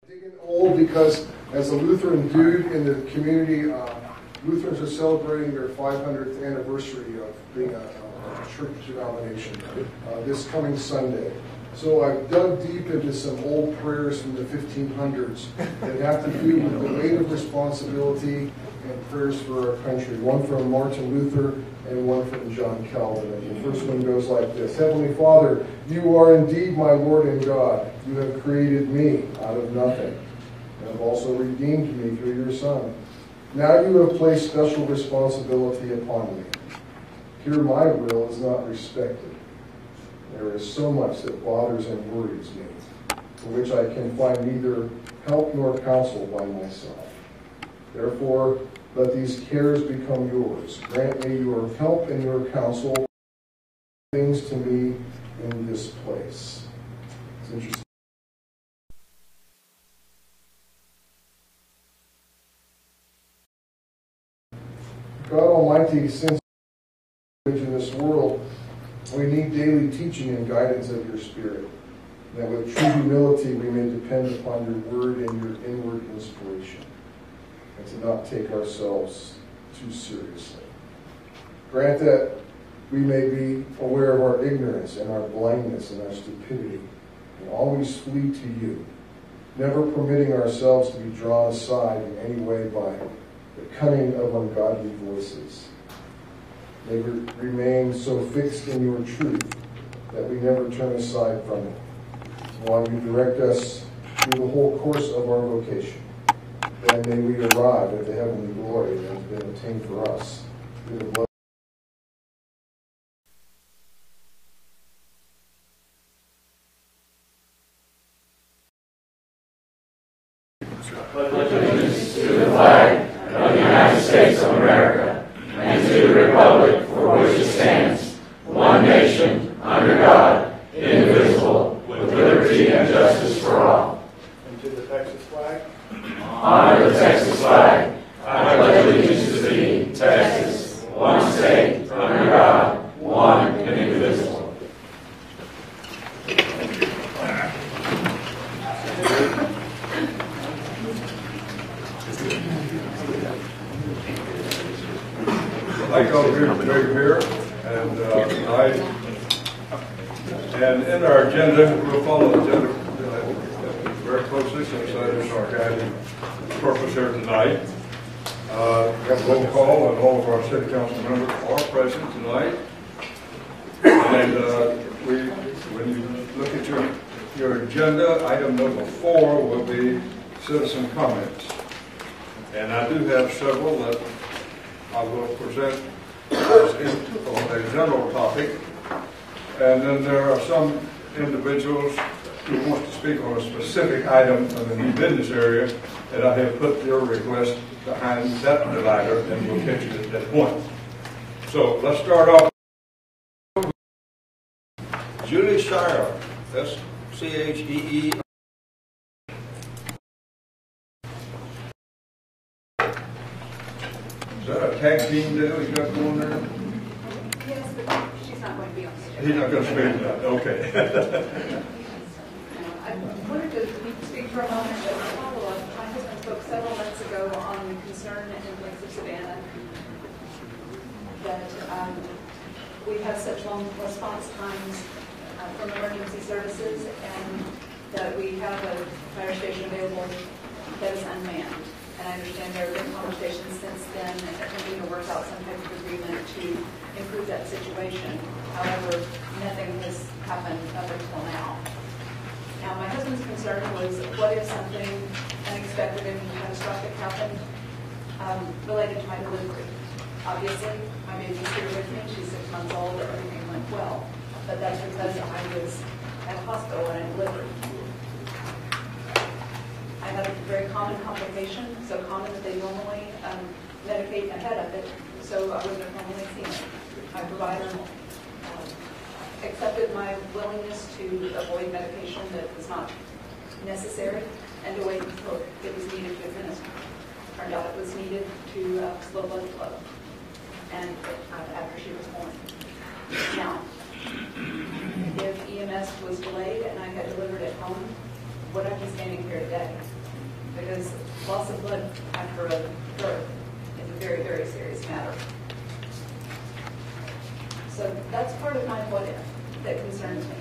Digging old because as a Lutheran dude in the community, Lutherans are celebrating their 500th anniversary of being a church denomination this coming Sunday. So I've dug deep into some old prayers from the 1500s that have to do with the weight of responsibility and prayers for our country. One from Martin Luther and one from John Calvin. And the first one goes like this. Heavenly Father, you are indeed my Lord and God. You have created me out of nothing and have also redeemed me through your Son. Now you have placed special responsibility upon me. Here my will is not respected. There is so much that bothers and worries me, for which I can find neither help nor counsel by myself. Therefore, let these cares become yours. Grant me your help and your counsel, things to me in this place. It's interesting. God Almighty, since in this world, we need daily teaching and guidance of your Spirit, that with true humility we may depend upon your word and your inward inspiration, and to not take ourselves too seriously. Grant that we may be aware of our ignorance and our blindness and our stupidity, and always flee to you, never permitting ourselves to be drawn aside in any way by the cunning of ungodly voices. May we remain so fixed in your truth that we never turn aside from it, while you direct us through the whole course of our vocation. Then may we arrive at the heavenly glory that has been obtained for us through the blood. Allegiance to the flag of the United States of America and to the republic for which it stands, one nation, under God, indivisible, with liberty and justice for all. And to the Texas flag. Honor the Texas flag. I pledge allegiance to thee, Texas, one state, under God, one and indivisible. Like all here and tonight, and in our agenda, we'll follow the agenda very closely since that is our guiding purpose here tonight. We have roll call, and all of our city council members are present tonight. And when you look at your agenda, item number 4 will be citizen comments, and I do have several that I will present on a general topic, and then there are some individuals who want to speak on a specific item in the new business area, and I have put your request behind that divider, and we'll catch you at that point. So let's start off. Julie Shire, S-C-H-E-E. Is that a tag team deal you got going there? Yes, but she's not going to be on stage. He's not going to speak to that. Okay. I wanted to speak for a moment as a follow-up. My husband spoke several months ago on the concern in Lakes of Savannah that we have such long response times from emergency services, and that we have a fire station available that is unmanned. And I understand there have been conversations since then attempting to work out some type of agreement to improve that situation. However, nothing has happened up until now. Now, my husband's concern was, what if something unexpected and catastrophic happened related to my delivery? Obviously, my baby's here with me. She's 6 months old. Everything went well. But that's because I was at a hospital when I delivered. I had a very common complication, so common that they normally medicate ahead of it, so I wouldn't have normally seen it. My provider accepted my willingness to avoid medication that was not necessary and to wait until it was needed to administer. Turned out it was needed to slow blood flow, and after she was born. Now, if EMS was delayed and I had delivered at home, would I be standing here today? because loss of blood after a birth is a very, very serious matter. So that's part of my what if that concerns me.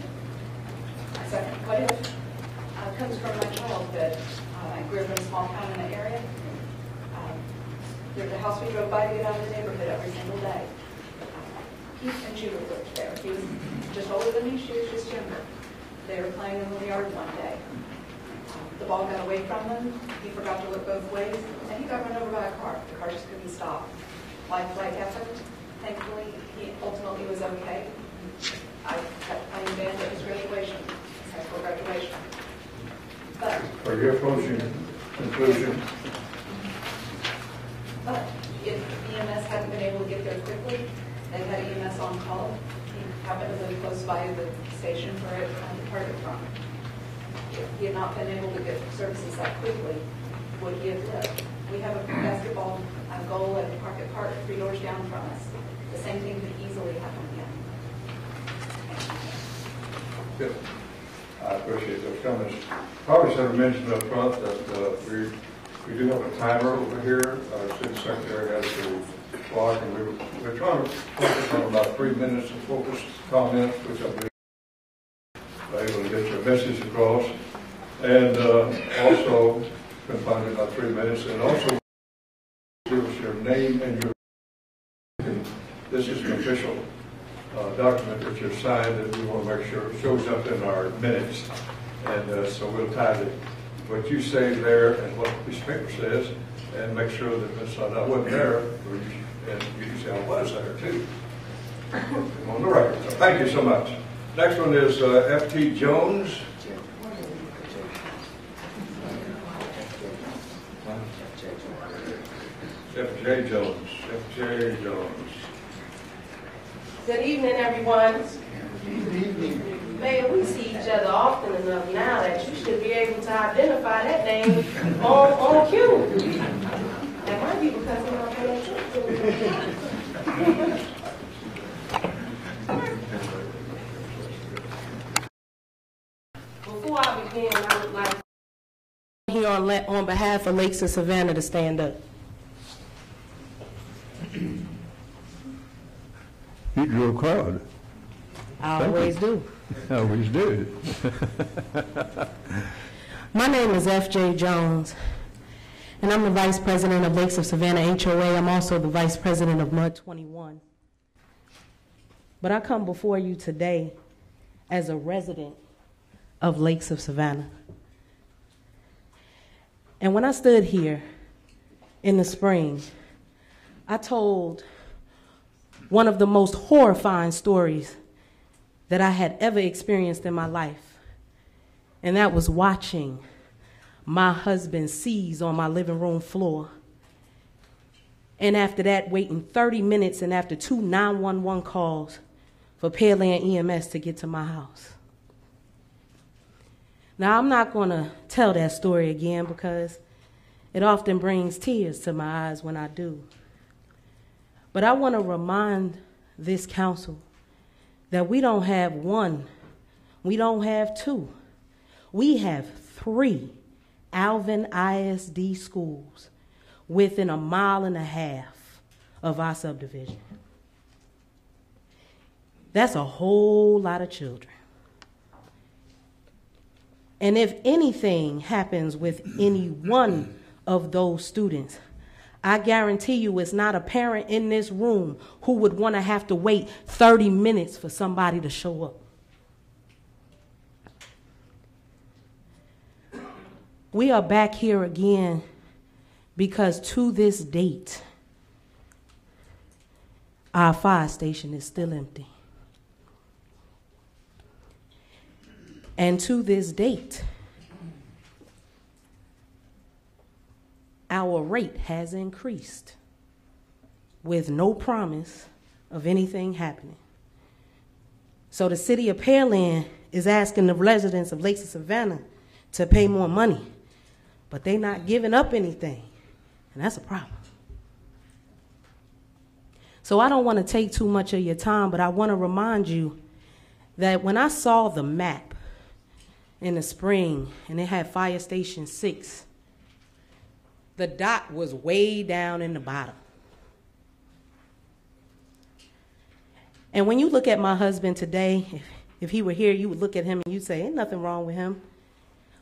My second what if comes from my childhood. I grew up in a small town in the area. There's a house we drove by to get out of the neighborhood every single day. Keith and Julie lived there. He was just older than me, she was just younger. They were playing in the yard one day. The ball got away from them. He forgot to look both ways, and he got run over by a car. The car just couldn't stop. Life flight happened. Thankfully, he ultimately was okay. I kept playing band at his graduation, his high school graduation. But For your approaching conclusion. But if EMS hadn't been able to get there quickly, they had EMS on call. He happened to live close by the station where it departed from. If he had not been able to get services that quickly, would he have lived? We have a basketball goal at Market Park 3 doors down from us. The same thing could easily happen again. Good. I appreciate those comments. Probably should have mentioned up front that we do have a timer over here. Our city secretary has the clock, and we're trying to focus on about 3 minutes of focused comments, which I believe are able to get your message across. And also, confined to about 3 minutes, and also give us your name and your. This is an official document that you've signed that we want to make sure shows up in our minutes. And so we'll tie what you say there and what the piece of paper says, and make sure that it's not, I wasn't there, and you can say I was there too. On the record. So thank you so much. Next one is F.T. Jones. F.J. Jones. F.J. Jones. Good evening, everyone. Good evening. Man, we see each other often enough now that you should be able to identify that name on cue. That might be because I'm not paying attention. Before I begin, I would like here on behalf of Lakes of Savannah to stand up. You drew a crowd. I always do. Always do. My name is F.J. Jones, and I'm the Vice President of Lakes of Savannah HOA. I'm also the Vice President of MUD 21. But I come before you today as a resident of Lakes of Savannah. And when I stood here in the spring, I told one of the most horrifying stories that I had ever experienced in my life. And that was watching my husband seize on my living room floor. And after that, waiting 30 minutes and after 2 911 calls for Pearland EMS to get to my house. Now, I'm not going to tell that story again because it often brings tears to my eyes when I do. But I want to remind this council that we don't have 1, we don't have 2, we have 3 Alvin ISD schools within 1.5 miles of our subdivision. That's a whole lot of children. And if anything happens with any one of those students, I guarantee you it's not a parent in this room who would want to have to wait 30 minutes for somebody to show up. We are back here again because to this date, our fire station is still empty. And to this date, our rate has increased with no promise of anything happening. So the city of Pearland is asking the residents of Lakes of Savannah to pay more money, but they're not giving up anything, and that's a problem. So I don't want to take too much of your time, but I want to remind you that when I saw the map in the spring and it had Fire Station 6 The dot was way down in the bottom. And when you look at my husband today, if he were here, you would look at him and you'd say, ain't nothing wrong with him.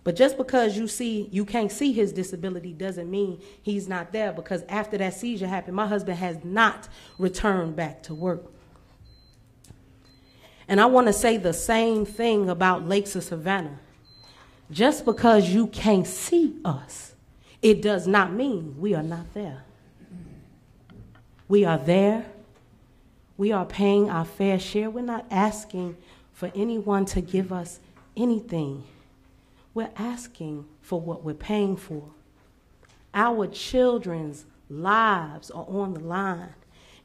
But just because you can't see his disability doesn't mean he's not there, because after that seizure happened, my husband has not returned back to work. And I want to say the same thing about Lakes of Savannah. Just because you can't see us, it does not mean we are not there. We are there. We are paying our fair share. We're not asking for anyone to give us anything. We're asking for what we're paying for. Our children's lives are on the line.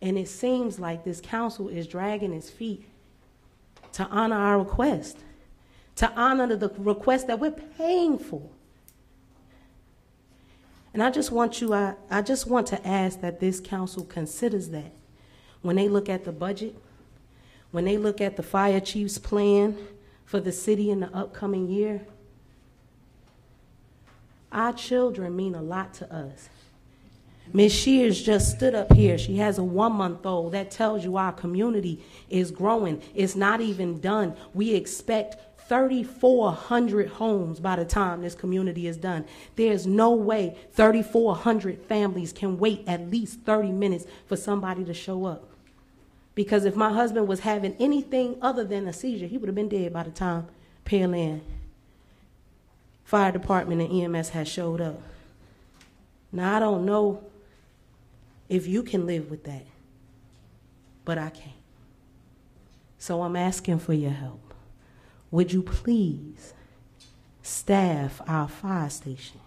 And it seems like this council is dragging its feet to honor our request, to honor the request that we're paying for. And I just want to ask that this council considers that when they look at the budget, when they look at the fire chief's plan for the city in the upcoming year. Our children mean a lot to us. Ms. Shears just stood up here. She has a 1-month-old. That tells you our community is growing. It's not even done. We expect 3,400 homes by the time this community is done. There's no way 3,400 families can wait at least 30 minutes for somebody to show up. Because if my husband was having anything other than a seizure, he would have been dead by the time Pearland Fire Department and EMS has showed up. Now, I don't know if you can live with that, but I can't. So I'm asking for your help. Would you please staff our fire station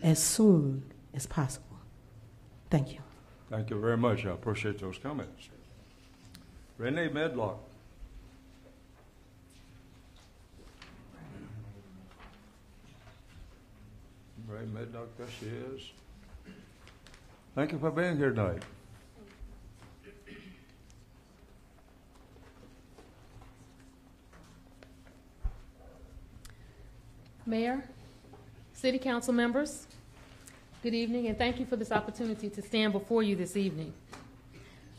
as soon as possible? Thank you. Thank you very much. I appreciate those comments. Renee Medlock. Renee Medlock, there she is. Thank you for being here tonight. Mayor, City Council members, good evening, and thank you for this opportunity to stand before you this evening.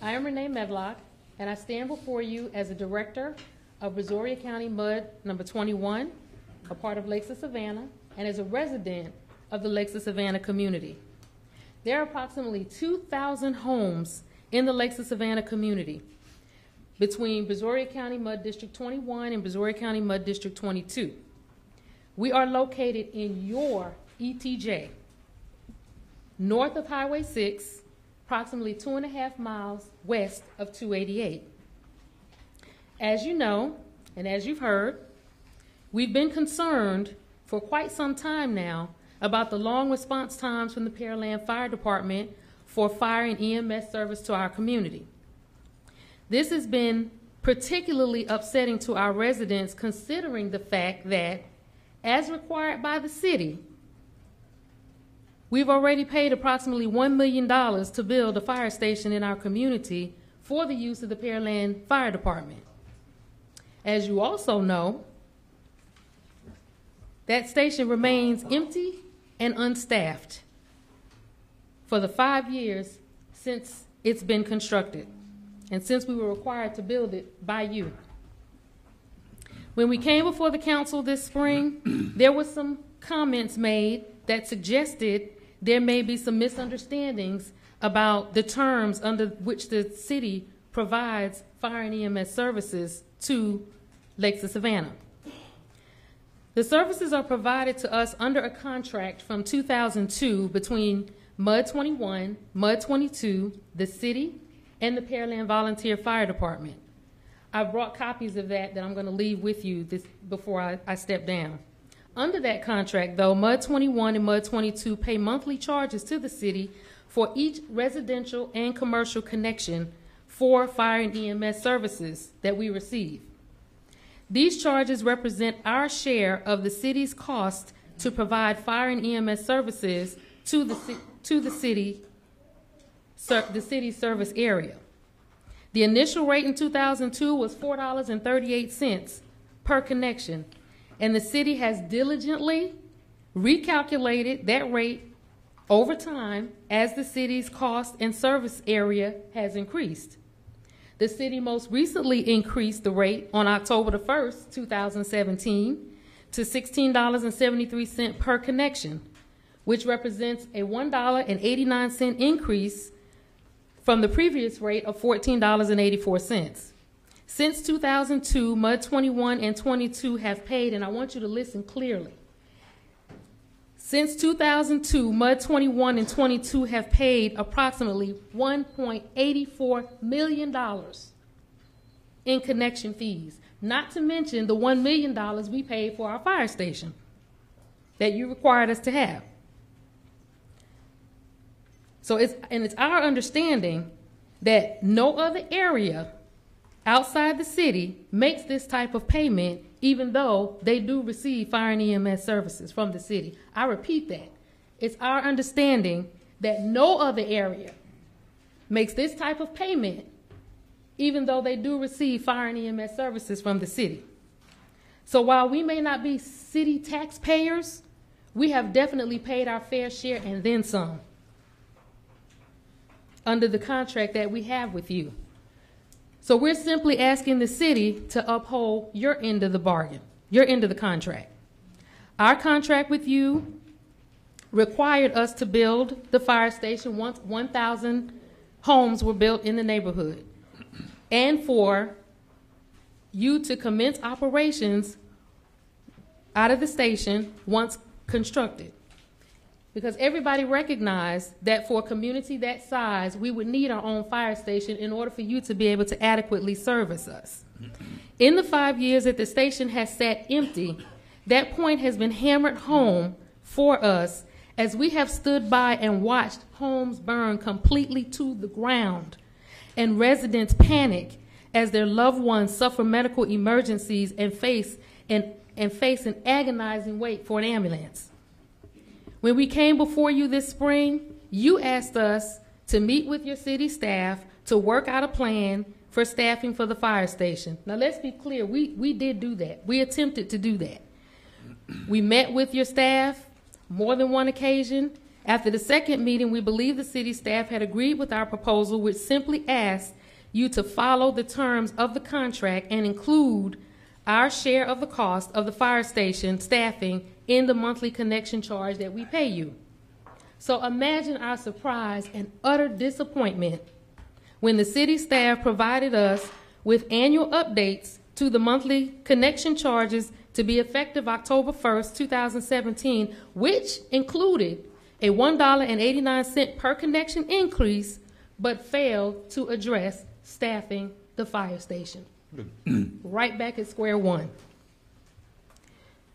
I am Renee Medlock, and I stand before you as a director of Brazoria County MUD number 21, a part of Lakes of Savannah, and as a resident of the Lakes of Savannah community. There are approximately 2,000 homes in the Lakes of Savannah community between Brazoria County MUD District 21 and Brazoria County MUD District 22. We are located in your ETJ, north of Highway 6, approximately 2.5 miles west of 288. As you know, and as you've heard, we've been concerned for quite some time now about the long response times from the Pearland Fire Department for fire and EMS service to our community. This has been particularly upsetting to our residents, considering the fact that, as required by the city, we've already paid approximately $1 million to build a fire station in our community for the use of the Pearland Fire Department. As you also know, that station remains empty and unstaffed for the 5 years since it's been constructed and since we were required to build it by you. When we came before the council this spring, there were some comments made that suggested there may be some misunderstandings about the terms under which the city provides fire and EMS services to Lakes of Savannah. The services are provided to us under a contract from 2002 between MUD 21, MUD 22, the city, and the Pearland Volunteer Fire Department. I've brought copies of that I'm going to leave with you before I step down. Under that contract, though, MUD 21 and MUD 22 pay monthly charges to the city for each residential and commercial connection for fire and EMS services that we receive. These charges represent our share of the city's cost to provide fire and EMS services to the city's service area. The initial rate in 2002 was $4.38 per connection, and the city has diligently recalculated that rate over time as the city's cost and service area has increased. The city most recently increased the rate on October the 1st, 2017 to $16.73 per connection, which represents a $1.89 increase from the previous rate of $14.84. Since 2002, MUD 21 and 22 have paid, and I want you to listen clearly. Since 2002, MUD 21 and 22 have paid approximately $1.84 million in connection fees, not to mention the $1 million we paid for our fire station that you required us to have. So it's our understanding that no other area outside the city makes this type of payment, even though they do receive fire and EMS services from the city. I repeat that. It's our understanding that no other area makes this type of payment, even though they do receive fire and EMS services from the city. So while we may not be city taxpayers, we have definitely paid our fair share and then some under the contract that we have with you. So we're simply asking the city to uphold your end of the bargain, your end of the contract. Our contract with you required us to build the fire station once 1,000 homes were built in the neighborhood, and for you to commence operations out of the station once constructed. Because everybody recognized that for a community that size, we would need our own fire station in order for you to be able to adequately service us. In the 5 years that the station has sat empty, that point has been hammered home for us as we have stood by and watched homes burn completely to the ground and residents panic as their loved ones suffer medical emergencies and face an agonizing wait for an ambulance. When we came before you this spring, you asked us to meet with your city staff to work out a plan for staffing for the fire station. Now let's be clear, we did do that. We attempted to do that. We met with your staff more than one occasion. After the second meeting, we believe the city staff had agreed with our proposal, which simply asked you to follow the terms of the contract and include our share of the cost of the fire station staffing in the monthly connection charge that we pay you. So imagine our surprise and utter disappointment when the city staff provided us with annual updates to the monthly connection charges to be effective October 1st, 2017, which included a $1.89 per connection increase, but failed to address staffing the fire station. Right back at square one.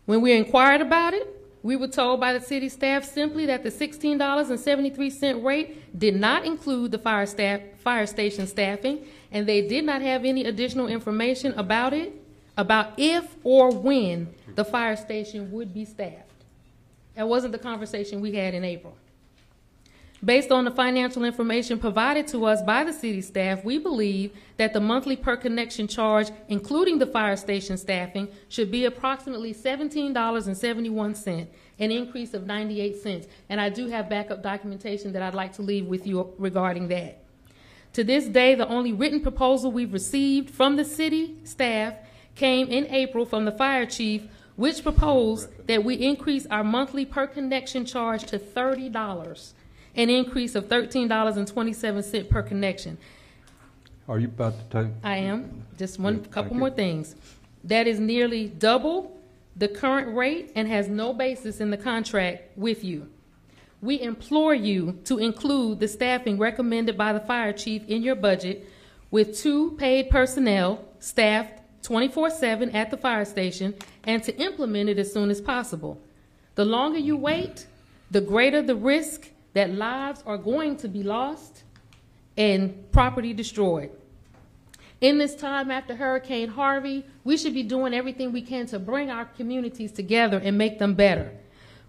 When we inquired about it, we were told by the city staff simply that the $16.73 rate did not include the fire station staffing, and they did not have any additional information about if or when the fire station would be staffed. That wasn't the conversation we had in April. Based on the financial information provided to us by the city staff, we believe that the monthly per connection charge, including the fire station staffing, should be approximately $17.71, an increase of 98 cents. And I do have backup documentation that I'd like to leave with you regarding that. To this day, the only written proposal we've received from the city staff came in April from the fire chief, which proposed that we increase our monthly per connection charge to $30. An increase of $13.27 per connection. Are you about to take? I am. Just couple more things. That is nearly double the current rate and has no basis in the contract with you. We implore you to include the staffing recommended by the fire chief in your budget, with 2 paid personnel staffed 24/7 at the fire station, and to implement it as soon as possible. The longer you wait, the greater the risk that lives are going to be lost and property destroyed. In this time after Hurricane Harvey, we should be doing everything we can to bring our communities together and make them better.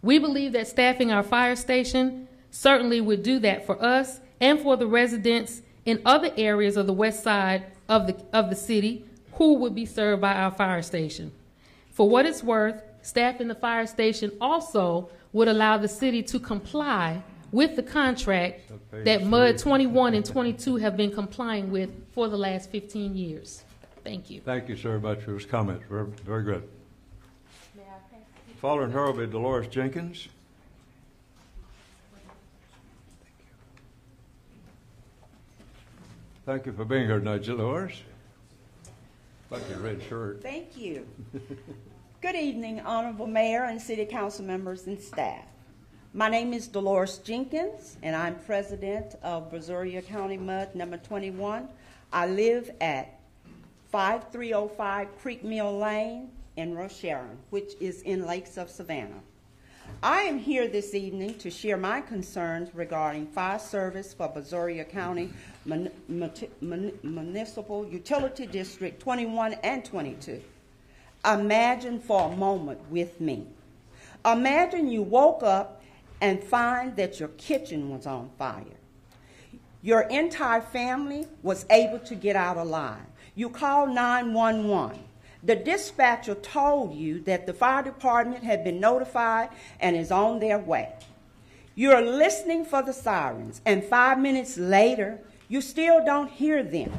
We believe that staffing our fire station certainly would do that for us and for the residents in other areas of the west side of the city who would be served by our fire station. For what it's worth, staffing the fire station also would allow the city to comply with the contract that MUD 21 and 22 have been complying with for the last 15 years. Thank you. Thank you, sir, about your comments. Very, very good. Following her will be Dolores Jenkins. Thank you for being here tonight, Dolores. Like your red shirt. Thank you. Good evening, Honorable Mayor and City Council members and staff. My name is Dolores Jenkins, and I'm President of Brazoria County MUD number 21. I live at 5305 Creek Mill Lane in Rocheron, which is in Lakes of Savannah. I am here this evening to share my concerns regarding fire service for Brazoria County Municipal Utility District 21 and 22. Imagine for a moment with me. Imagine you woke up and find that your kitchen was on fire. Your entire family was able to get out alive. You called 911. The dispatcher told you that the fire department had been notified and is on their way. You're listening for the sirens, and 5 minutes later, you still don't hear them.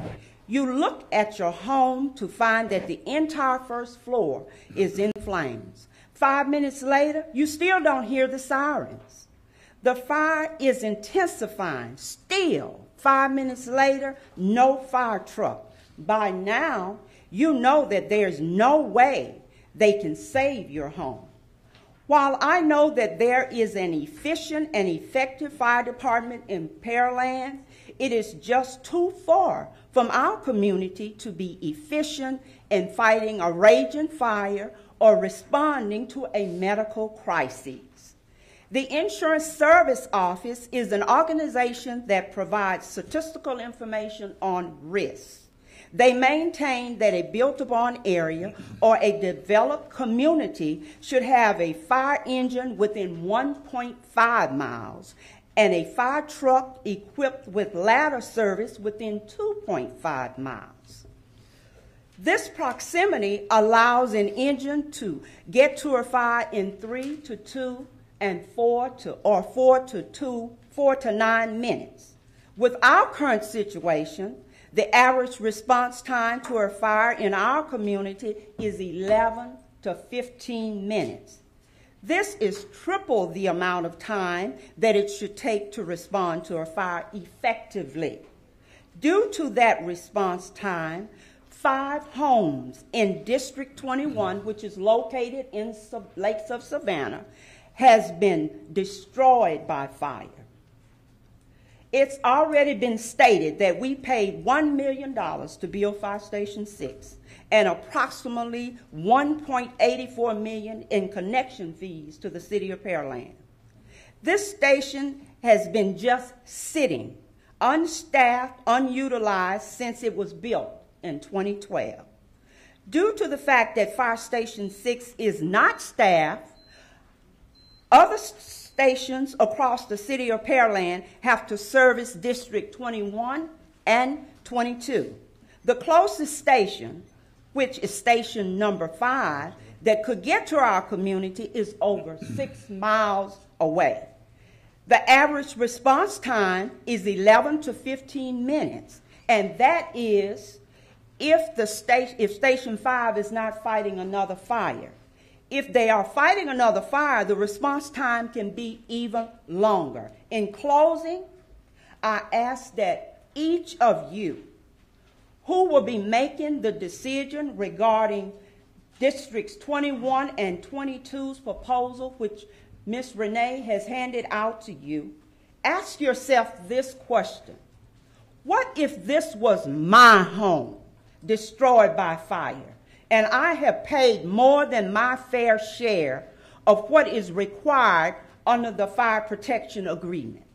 You look at your home to find that the entire first floor is in flames. 5 minutes later, you still don't hear the sirens. The fire is intensifying. Still, 5 minutes later, no fire truck. By now, you know that there's no way they can save your home. While I know that there is an efficient and effective fire department in Pearland, it is just too far from our community to be efficient in fighting a raging fire or responding to a medical crisis. The Insurance Service Office is an organization that provides statistical information on risks. They maintain that a built-upon area or a developed community should have a fire engine within 1.5 miles and a fire truck equipped with ladder service within 2.5 miles. This proximity allows an engine to get to a fire in 3 to 2 and 4 to 9 minutes. With our current situation, the average response time to a fire in our community is 11 to 15 minutes. This is triple the amount of time that it should take to respond to a fire effectively. Due to that response time, 5 homes in District 21, which is located in Lakes of Savannah, has been destroyed by fire. It's already been stated that we paid $1 million to build Fire Station 6 and approximately $1.84 million in connection fees to the city of Pearland. This station has been just sitting, unstaffed, unutilized since it was built in 2012. Due to the fact that Fire Station 6 is not staffed, other stations across the city of Pearland have to service District 21 and 22. The closest station, which is station number 5, that could get to our community is over 6 miles away. The average response time is 11 to 15 minutes, and that is if Station 5 is not fighting another fire. If they are fighting another fire, the response time can be even longer. In closing, I ask that each of you who will be making the decision regarding Districts 21 and 22's proposal, which Ms. Renee has handed out to you, ask yourself this question. What if this was my home destroyed by fire, and I have paid more than my fair share of what is required under the Fire Protection Agreement?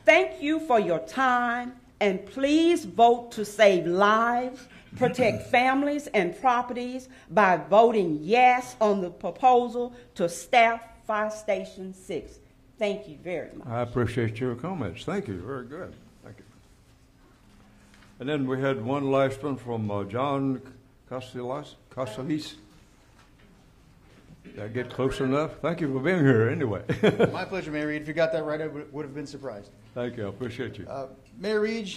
Thank you for your time, and please vote to save lives, protect families and properties by voting yes on the proposal to staff Fire Station 6. Thank you very much. I appreciate your comments. Thank you. Very good. Thank you. And then we had one last one from John Casas. Did I get close enough? Thank you for being here anyway. My pleasure, Mayor Reed. If you got that right, I would have been surprised. Thank you. I appreciate you. Mayor Reed,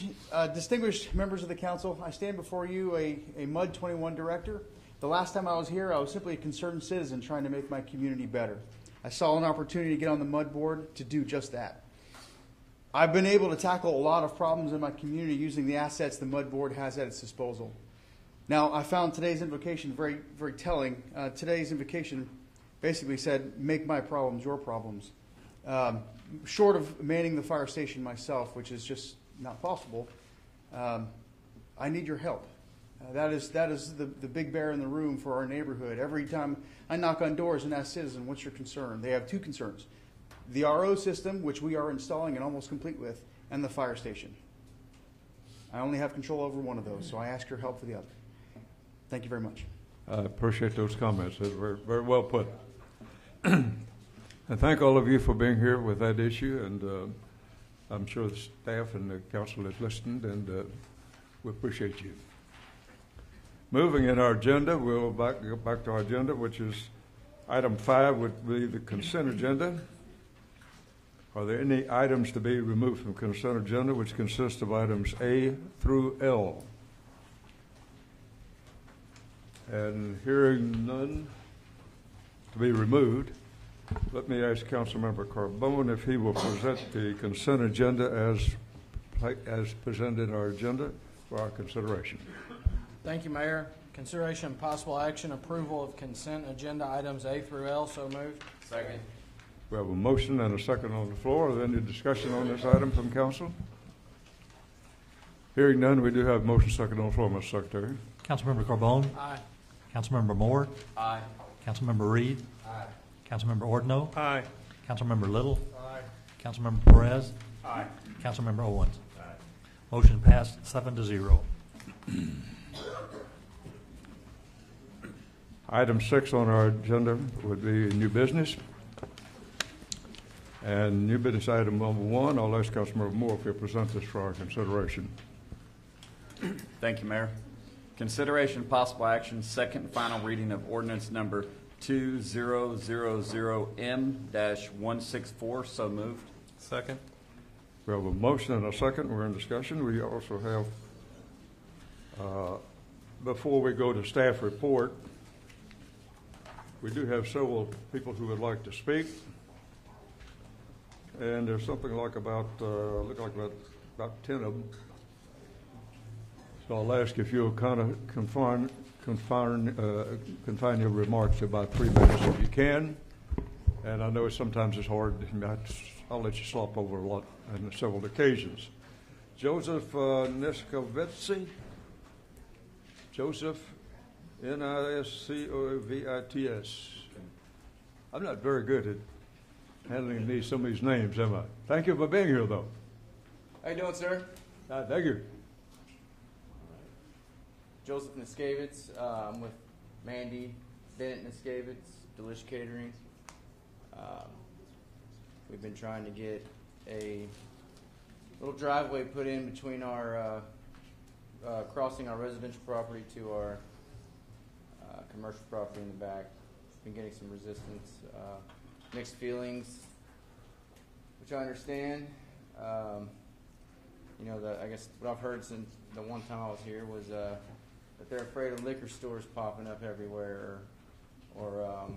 distinguished members of the council, I stand before you a MUD 21 director. The last time I was here, I was simply a concerned citizen trying to make my community better. I saw an opportunity to get on the MUD board to do just that. I've been able to tackle a lot of problems in my community using the assets the MUD board has at its disposal. Now, I found today's invocation very, very telling. Today's invocation basically said, make my problems your problems. Short of manning the fire station myself, which is just not possible, I need your help. That is the big bear in the room for our neighborhood. Every time I knock on doors and ask citizens, what's your concern? They have two concerns. The RO system, which we are installing and almost complete with, and the fire station. I only have control over one of those, so I ask your help for the other. Thank you very much. I appreciate those comments. They're very, very well put. And thank all of you for being here with that issue, and I'm sure the staff and the council has listened, and we appreciate you. Moving in our agenda, we'll go back to our agenda, which is item 5 would be the consent agenda. Are there any items to be removed from consent agenda, which consists of items A through L? And hearing none to be removed, let me ask Councilmember Carbone if he will present the consent agenda as presented in our agenda for our consideration. Thank you, Mayor. Consideration and possible action, approval of consent agenda items A through L. So moved. Second. We have a motion and a second on the floor. Are there any discussion on this item from council? Hearing none, we do have motion second on the floor, Mr. Secretary. Councilmember Carbone? Aye. Councilmember Moore? Aye. Councilmember Reed? Aye. Councilmember Ordno? Aye. Councilmember Little? Aye. Councilmember Perez? Aye. Councilmember Owens? Aye. Motion passed 7-0. Item 6 on our agenda would be new business. And new business item number 1, I'll ask Councilmember Moore if he'll present this for our consideration. Thank you, Mayor. Consideration and possible action, second and final reading of ordinance number 2000M-164. So moved. Second. We have a motion and a second. We're in discussion. We also have, before we go to staff report, we do have several people who would like to speak. And there's something like about 10 of them. So I'll ask if you'll kind of confine your remarks to about 3 minutes if you can. And I know sometimes it's hard. I'll let you slop over a lot on several occasions. Joseph Niskovitz. Joseph Niscovits. I'm not very good at handling some of these names, am I? Thank you for being here, though. How you doing, sir? Thank you. Joseph Niscovitz. I'm with Mandy, Bennett Niscovitz, Delish Catering. We've been trying to get a little driveway put in between our crossing our residential property to our commercial property in the back. Been getting some resistance, mixed feelings, which I understand. I guess what I've heard since the one time I was here was that they're afraid of liquor stores popping up everywhere, or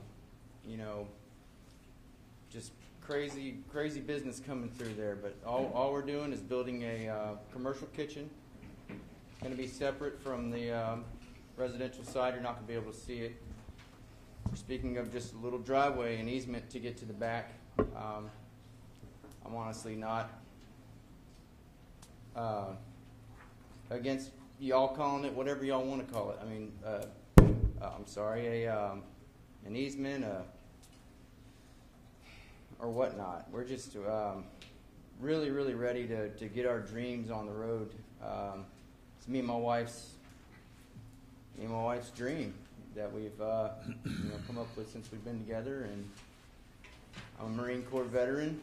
just crazy business coming through there. But all we're doing is building a commercial kitchen. It's going to be separate from the residential side. You're not going to be able to see it. Speaking of just a little driveway and easement to get to the back, I'm honestly not against y'all calling it whatever y'all want to call it. I mean, I'm sorry, an easement or whatnot. We're just really ready to get our dreams on the road. It's me and my wife's dream that we've come up with since we've been together. And I'm a Marine Corps veteran.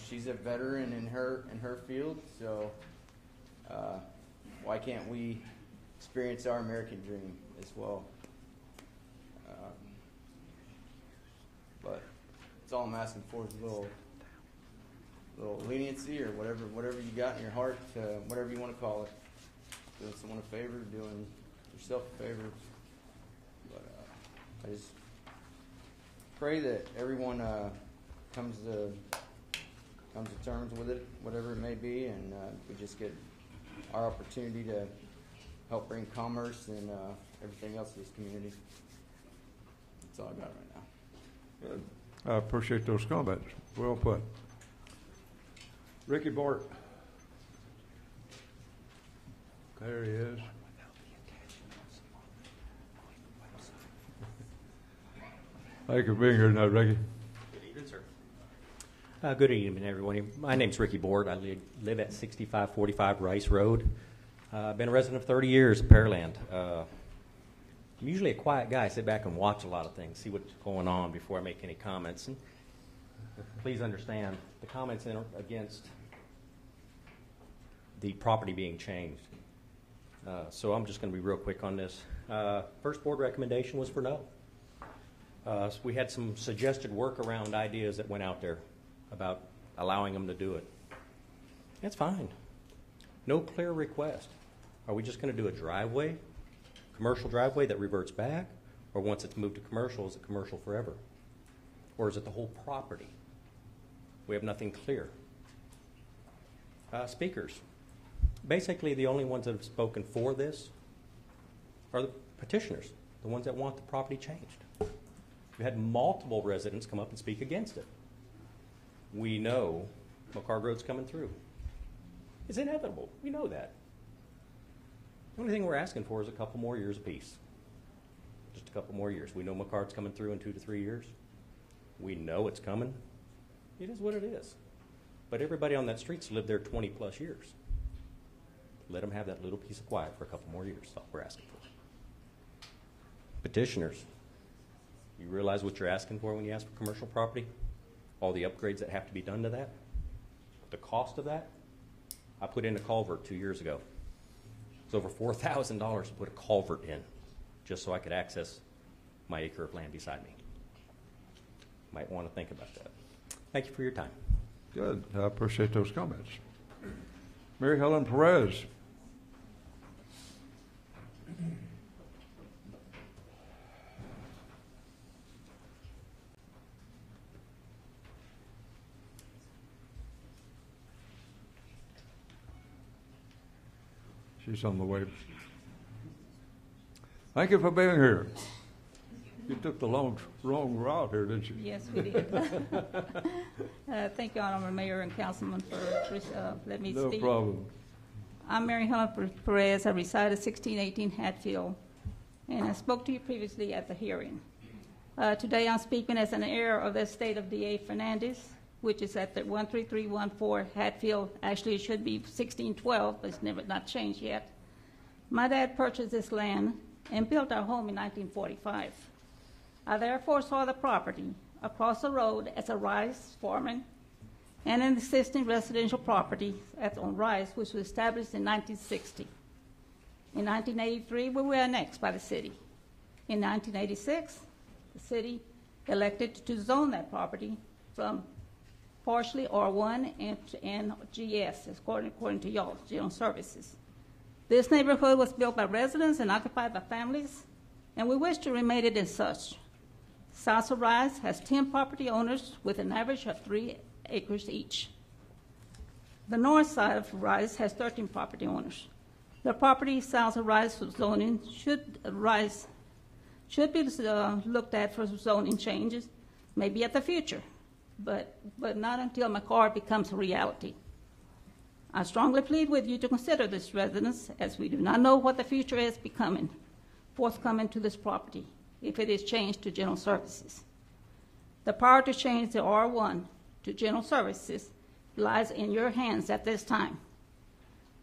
She's a veteran in her field. So why can't we experience our American dream as well? all I'm asking for is a little leniency or whatever you got in your heart, whatever you want to call it. Doing someone a favor, doing yourself a favor. But I just pray that everyone comes to terms with it, whatever it may be, and we just get our opportunity to help bring commerce and everything else to this community. That's all I got right now. Good. I appreciate those comments. Well put. Ricky Bort. There he is. Thank you for being here tonight, Ricky. Good evening, sir. Good evening, everyone. My name's Ricky Bort. I live at 6545 Rice Road. I've been a resident of 30 years of Pearland. I'm usually a quiet guy. I sit back and watch a lot of things, see what's going on before I make any comments. And please understand, the comments against the property being changed. So I'm just going to be real quick on this. First board recommendation was for no. So we had some suggested workaround ideas that went out there about allowing them to do it. That's fine. No clear request. Are we just going to do a driveway, commercial driveway that reverts back? Or once it's moved to commercial, is it commercial forever? Or is it the whole property? We have nothing clear. Speakers. Basically, the only ones that have spoken for this are the petitioners, the ones that want the property changed. We had multiple residents come up and speak against it. We know McCarg Road's coming through. It's inevitable. We know that. The only thing we're asking for is a couple more years apiece. Just a couple more years. We know McCarg's coming through in 2 to 3 years. We know it's coming. It is what it is. But everybody on that street's lived there 20 plus years. Let them have that little piece of quiet for a couple more years. That's all we're asking for. Petitioners, you realize what you're asking for when you ask for commercial property? All the upgrades that have to be done to that? The cost of that? I put in a culvert 2 years ago. It's over $4,000 to put a culvert in just so I could access my acre of land beside me. Might want to think about that. Thank you for your time. Good. I appreciate those comments. Mary Helen Perez. She's on the way. Thank you for being here. You took the wrong route here, didn't you? Yes, we did. Thank you, Honorable Mayor and Councilman, for letting me speak. No problem. I'm Mary Helen Perez. I reside at 1618 Hatfield, and I spoke to you previously at the hearing. Today I'm speaking as an heir of the estate of D.A. Fernandez, which is at the 13314 Hatfield. Actually, it should be 1612, but it's not changed yet. My dad purchased this land and built our home in 1945. I therefore saw the property across the road as a rice farming and an existing residential property on Rice, which was established in 1960. In 1983, we were annexed by the city. In 1986, the city elected to zone that property from partially R1 and GS, according to y'all, General Services. This neighborhood was built by residents and occupied by families, and we wish to remain it as such. South of Rise has 10 property owners with an average of 3 acres each. The north side of Rise has 13 property owners. The property south of Rise zoning should be looked at for zoning changes, maybe at the future, but not until McCarg becomes a reality. I strongly plead with you to consider this residence, as we do not know what the future is forthcoming to this property if it is changed to general services. The power to change the R1 to general services lies in your hands at this time.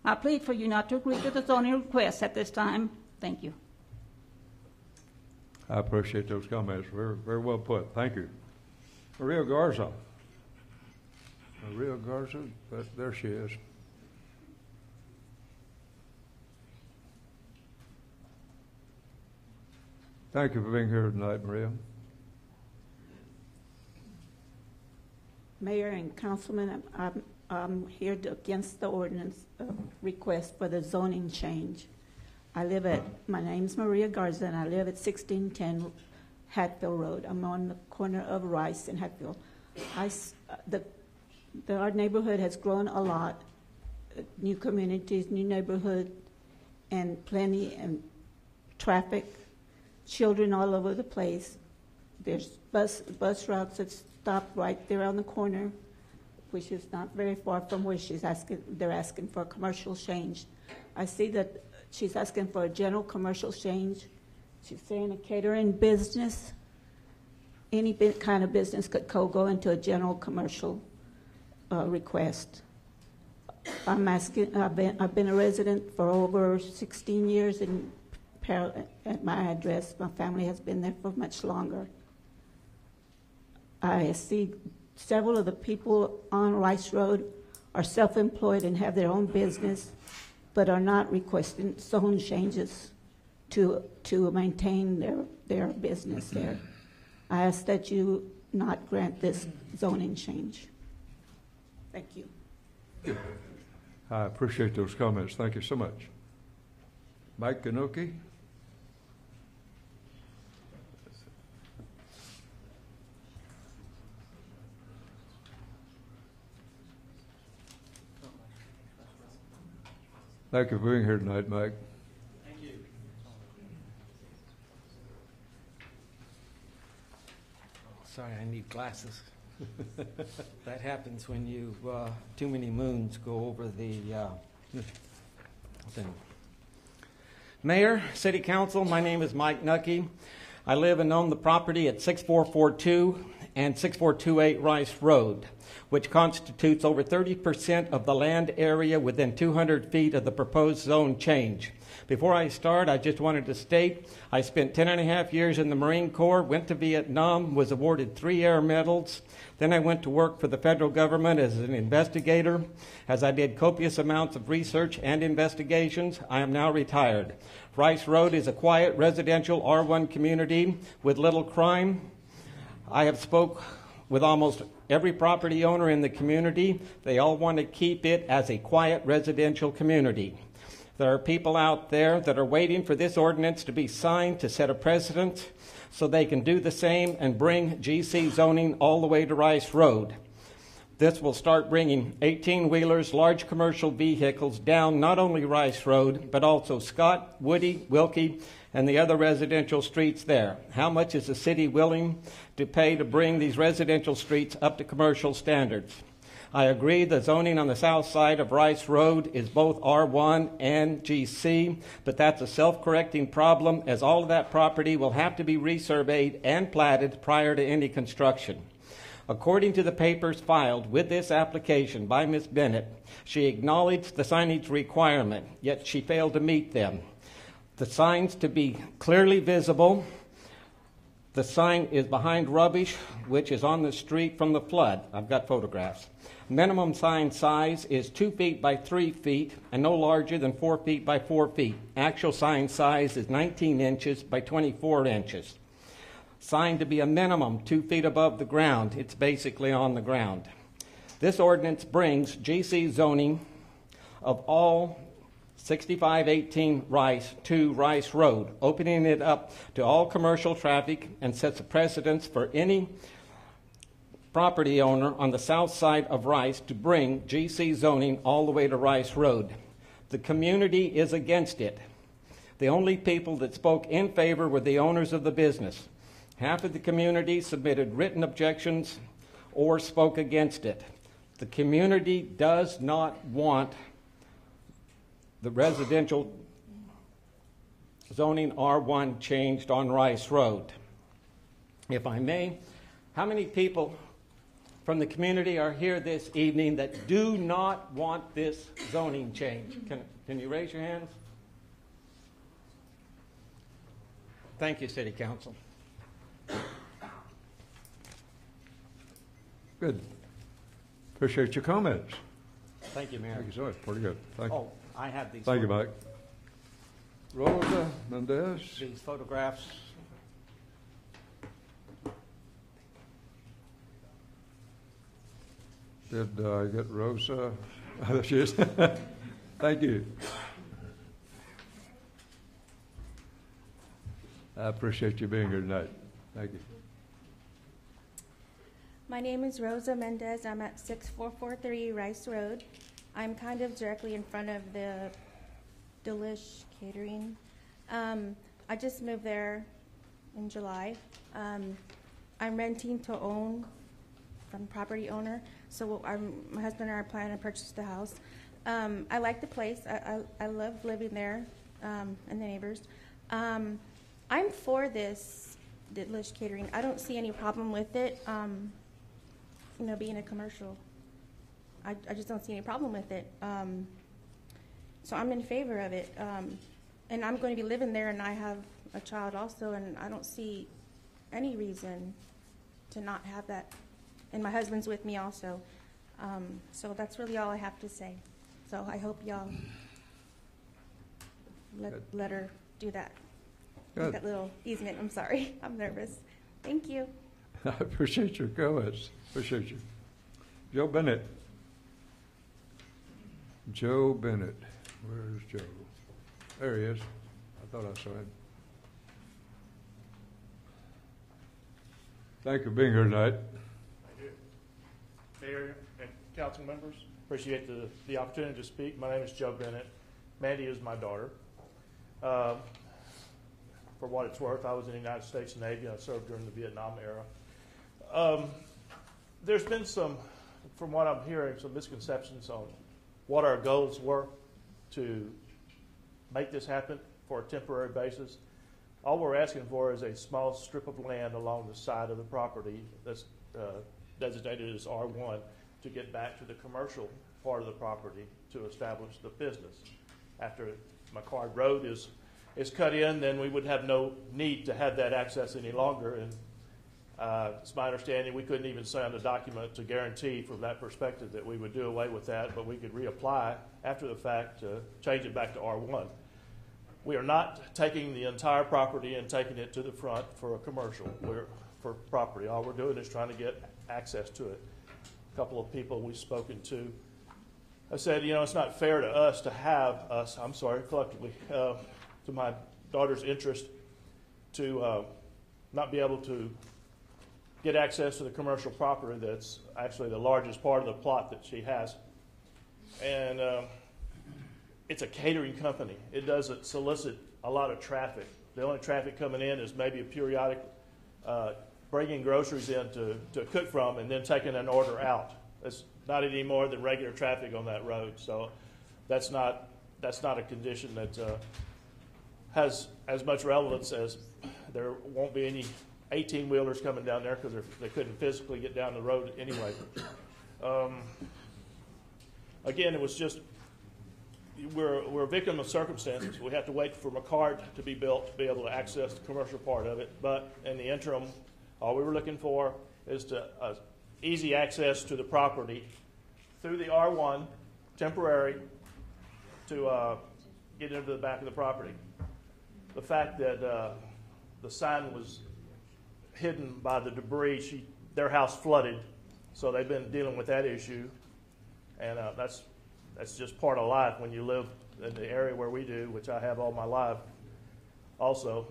I plead for you not to agree to the zoning request at this time. Thank you. I appreciate those comments. Very, very well put. Thank you. Maria Garza. Maria Garza, there she is. Thank you for being here tonight, Maria. Mayor and Councilman, I'm here against the ordinance request for the zoning change. My name's Maria Garza, and I live at 1610 Hatfield Road. I'm on the corner of Rice and Hatfield. Our neighborhood has grown a lot. New communities, new neighborhood, and plenty and traffic, children all over the place. There's bus routes that stop right there on the corner, which is not very far from where they're asking for a commercial change. I see that she's asking for a general commercial change. She's saying a catering business, any kind of business could go into a general commercial request. I'm asking, I've been a resident for over 16 years at my address. My family has been there for much longer. I see several of the people on Rice Road are self-employed and have their own business, but are not requesting zone changes to maintain their business there. I ask that you not grant this zoning change. Thank you. I appreciate those comments. Thank you so much. Mike Nucky. Thank you for being here tonight, Mike. Thank you. Sorry, I need glasses. That happens when you too many moons go over the thing. Mayor, City Council, my name is Mike Nucky. I live and own the property at 6442 and 6428 Rice Road, which constitutes over 30% of the land area within 200 feet of the proposed zone change. Before I start, I just wanted to state I spent 10.5 years in the Marine Corps, went to Vietnam, was awarded 3 Air Medals. Then I went to work for the federal government as an investigator. As I did copious amounts of research and investigations, I am now retired. Rice Road is a quiet residential R1 community with little crime. I have spoke with almost every property owner in the community. They all want to keep it as a quiet residential community. There are people out there that are waiting for this ordinance to be signed to set a precedent so they can do the same and bring GC zoning all the way to Rice Road. This will start bringing 18-wheelers, large commercial vehicles down not only Rice Road, but also Scott, Woody, Wilkie, and the other residential streets there. How much is the city willing to pay to bring these residential streets up to commercial standards? I agree the zoning on the south side of Rice Road is both R1 and GC, but that's a self-correcting problem as all of that property will have to be resurveyed and platted prior to any construction. According to the papers filed with this application by Ms. Bennett, she acknowledged the signage requirement, yet she failed to meet them. The signs to be clearly visible. The sign is behind rubbish, which is on the street from the flood. I've got photographs. Minimum sign size is 2 feet by 3 feet and no larger than 4 feet by 4 feet. Actual sign size is 19 inches by 24 inches. Sign to be a minimum 2 feet above the ground. It's basically on the ground. This ordinance brings GC zoning of all 6518 Rice to Rice Road, opening it up to all commercial traffic and sets a precedence for any property owner on the south side of Rice to bring GC zoning all the way to Rice Road. The community is against it. The only people that spoke in favor were the owners of the business. Half of the community submitted written objections or spoke against it. The community does not want the residential zoning R1 changed on Rice Road. If I may, how many people from the community are here this evening that do not want this zoning change? Can you raise your hands? Thank you, City Council. Good. Appreciate your comments. Thank you, Mayor. Thank you so much. Pretty good. Thank you. Oh, I have these. Thank you, Mike. Rosa Mendes. These photographs. Did I get Rosa? There she is. Thank you. I appreciate you being here tonight. Thank you. My name is Rosa Mendes. I'm at 6443 Rice Road. I'm kind of directly in front of the Delish Catering. I just moved there in July. I'm renting to own from property owner. So my husband and I are planning to purchase the house. I like the place. I love living there and the neighbors. I'm for this Delish Catering. I don't see any problem with it. Being a commercial, I just don't see any problem with it. So I'm in favor of it. And I'm going to be living there, and I have a child also, and I don't see any reason to not have that. And my husband's with me also. So that's really all I have to say. So I hope y'all let her do that. Good. That little easement. I'm sorry. I'm nervous. Thank you. I appreciate your comments. Appreciate you. Joe Bennett. Joe Bennett. Where's Joe? There he is. I thought I saw him. Thank you for being here tonight. Thank you. Mayor and council members, appreciate the opportunity to speak. My name is Joe Bennett. Mandy is my daughter. For what it's worth, I was in the United States Navy. I served during the Vietnam era. There's been some, from what I'm hearing, some misconceptions on what our goals were to make this happen for a temporary basis. All we're asking for is a small strip of land along the side of the property that's designated as R1 to get back to the commercial part of the property to establish the business. After McCard Road is cut in, then we would have no need to have that access any longer. And it's my understanding we couldn't even sign a document to guarantee from that perspective that we would do away with that, but we could reapply after the fact to change it back to R1. We are not taking the entire property and taking it to the front for a commercial for property. All we're doing is trying to get access to it. A couple of people we've spoken to have said, it's not fair to us to have us, collectively, to my daughter's interest to not be able to get access to the commercial property that's actually the largest part of the plot that she has. And it's a catering company. It doesn't solicit a lot of traffic. The only traffic coming in is maybe a periodic bringing groceries in to cook from and then taking an order out. It's not any more than regular traffic on that road. So that's not a condition that has as much relevance as there won't be any 18-wheelers coming down there because they couldn't physically get down the road anyway. Again, it was just, we're a victim of circumstances. We have to wait for McCard to be built to be able to access the commercial part of it. But in the interim, all we were looking for is easy access to the property through the R1, temporary, to get into the back of the property. The fact that the sign was hidden by the debris, their house flooded, so they've been dealing with that issue, and that's just part of life when you live in the area where we do, which I have all my life. Also,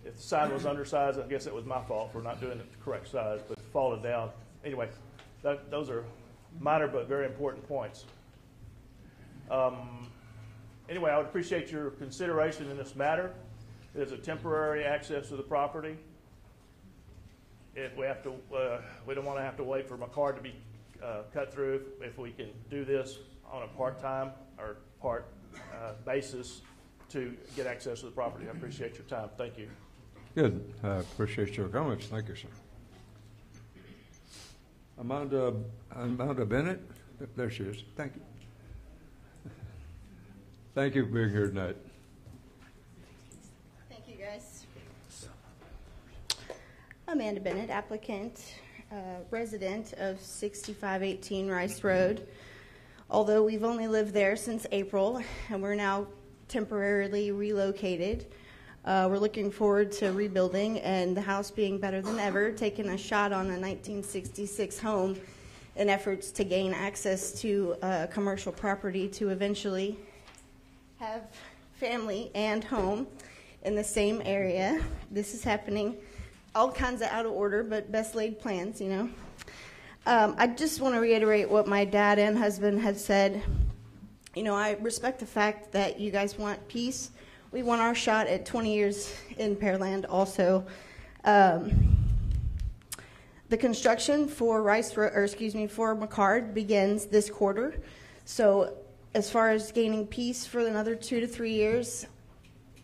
if the sign was undersized, I guess it was my fault for not doing it the correct size, but falling down. Anyway, those are minor but very important points. Anyway, I would appreciate your consideration in this matter. It is a temporary access to the property. If we have to, we don't want to have to wait for McCard to be cut through. If we can do this on a part-time or part basis to get access to the property, I appreciate your time. Thank you. Good. I appreciate your comments. Thank you, sir. Amanda Bennett. There she is. Thank you. Thank you for being here tonight. Thank you, guys. Amanda Bennett, applicant, resident of 6518 Rice Road. Although we've only lived there since April, and we're now temporarily relocated, we're looking forward to rebuilding and the house being better than ever, taking a shot on a 1966 home in efforts to gain access to commercial property to eventually have family and home in the same area. This is happening all kinds of out of order, but best laid plans, you know. I just want to reiterate what my dad and husband have said. You know, I respect the fact that you guys want peace. We want our shot at 20 years in Pearland also. The construction for for McCard begins this quarter. So as far as gaining peace for another 2 to 3 years,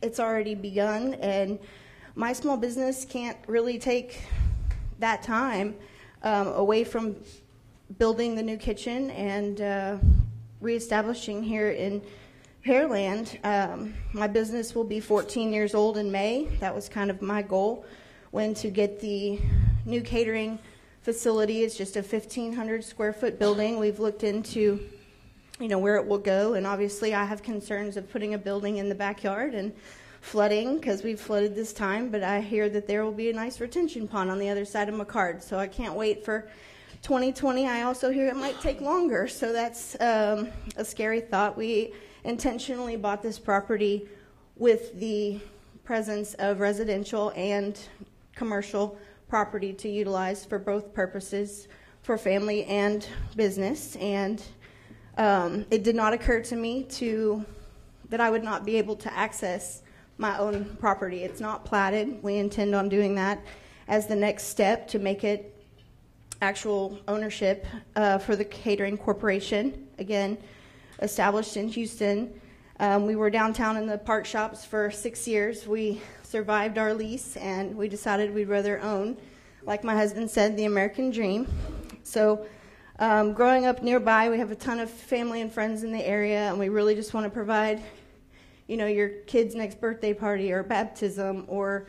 it's already begun, and my small business can't really take that time away from building the new kitchen and reestablishing here in Pearland. My business will be 14 years old in May. That was kind of my goal, when to get the new catering facility. It's just a 1,500 square foot building. We've looked into, you know, where it will go, and obviously I have concerns of putting a building in the backyard and flooding, because we've flooded this time, but I hear that there will be a nice retention pond on the other side of McCard, so I can't wait for 2020. I also hear it might take longer, so that's a scary thought. We intentionally bought this property with the presence of residential and commercial property to utilize for both purposes, for family and business, and it did not occur to me that I would not be able to access my own property. It's not platted. We intend on doing that as the next step to make it actual ownership for the catering corporation, again, established in Houston. We were downtown in the park shops for 6 years. We survived our lease, and we decided we'd rather own, like my husband said, the American dream. So growing up nearby, we have a ton of family and friends in the area, and we really just want to provide, you know, your kid's next birthday party or baptism, or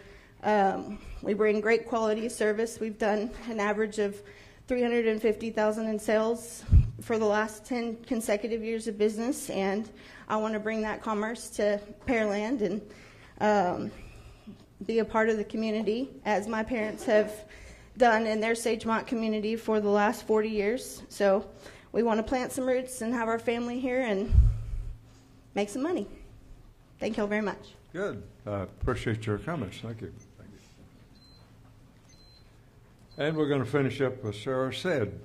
we bring great quality service. We've done an average of $350,000 in sales for the last 10 consecutive years of business, and I want to bring that commerce to Pearland and be a part of the community, as my parents have done in their Sagemont community for the last 40 years. So we want to plant some roots and have our family here and make some money. Thank you all very much. Good. Appreciate your comments. Thank you. Thank you. And we're going to finish up with Sarah Said.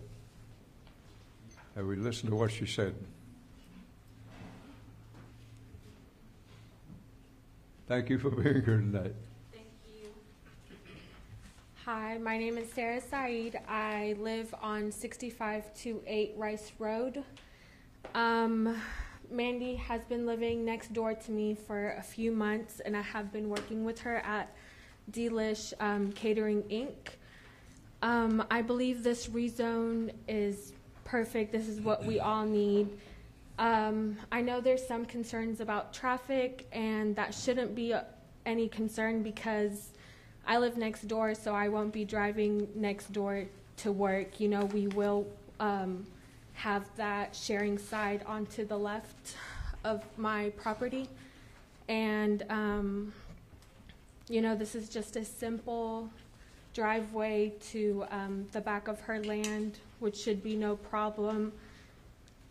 Have we listened to what she said? Thank you for being here tonight. Thank you. Hi, my name is Sarah Saeed. I live on 6528 Rice Road. Mandy has been living next door to me for a few months, and I have been working with her at Delish Catering, Inc. I believe this rezone is perfect. This is what we all need. I know there's some concerns about traffic, and that shouldn't be any concern because I live next door, so I won't be driving next door to work. You know, we will have that sharing side onto the left of my property. And, you know, this is just a simple driveway to the back of her land, which should be no problem.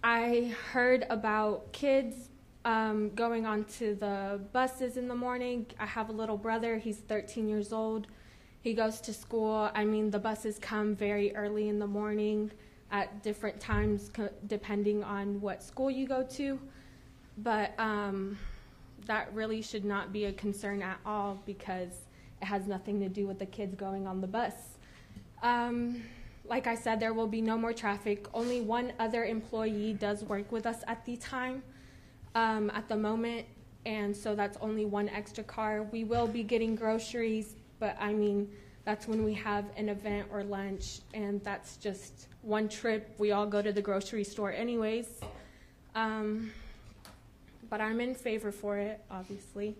I heard about kids going onto the buses in the morning. I have a little brother. He's 13 years old. He goes to school. I mean, the buses come very early in the morning at different times depending on what school you go to. But that really should not be a concern at all because it has nothing to do with the kids going on the bus. Like I said, there will be no more traffic. Only one other employee does work with us at the time, at the moment, and so that's only one extra car. We will be getting groceries, but I mean, that's when we have an event or lunch, and that's just one trip. We all go to the grocery store anyways. But I'm in favor for it, obviously,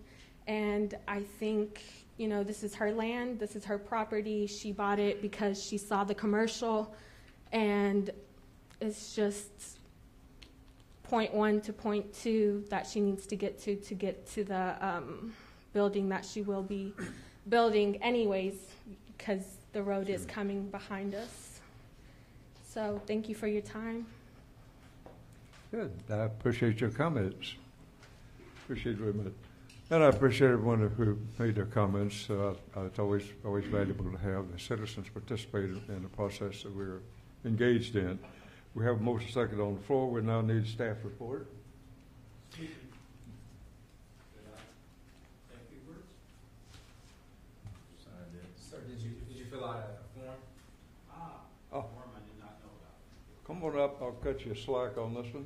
and I think, you know, this is her land, this is her property. She bought it because she saw the commercial, and it's just point 1 to point 2 that she needs to get to the building that she will be building anyways, because the road is coming behind us. So thank you for your time. Good. I appreciate your comments. Appreciate it very much. And I appreciate everyone who made their comments. It's always valuable to have the citizens participate in the process that we're engaged in. We have a motion second on the floor. We now need a staff report. Sir, did you fill out a form? Oh. Come on up. I'll cut you a slack on this one.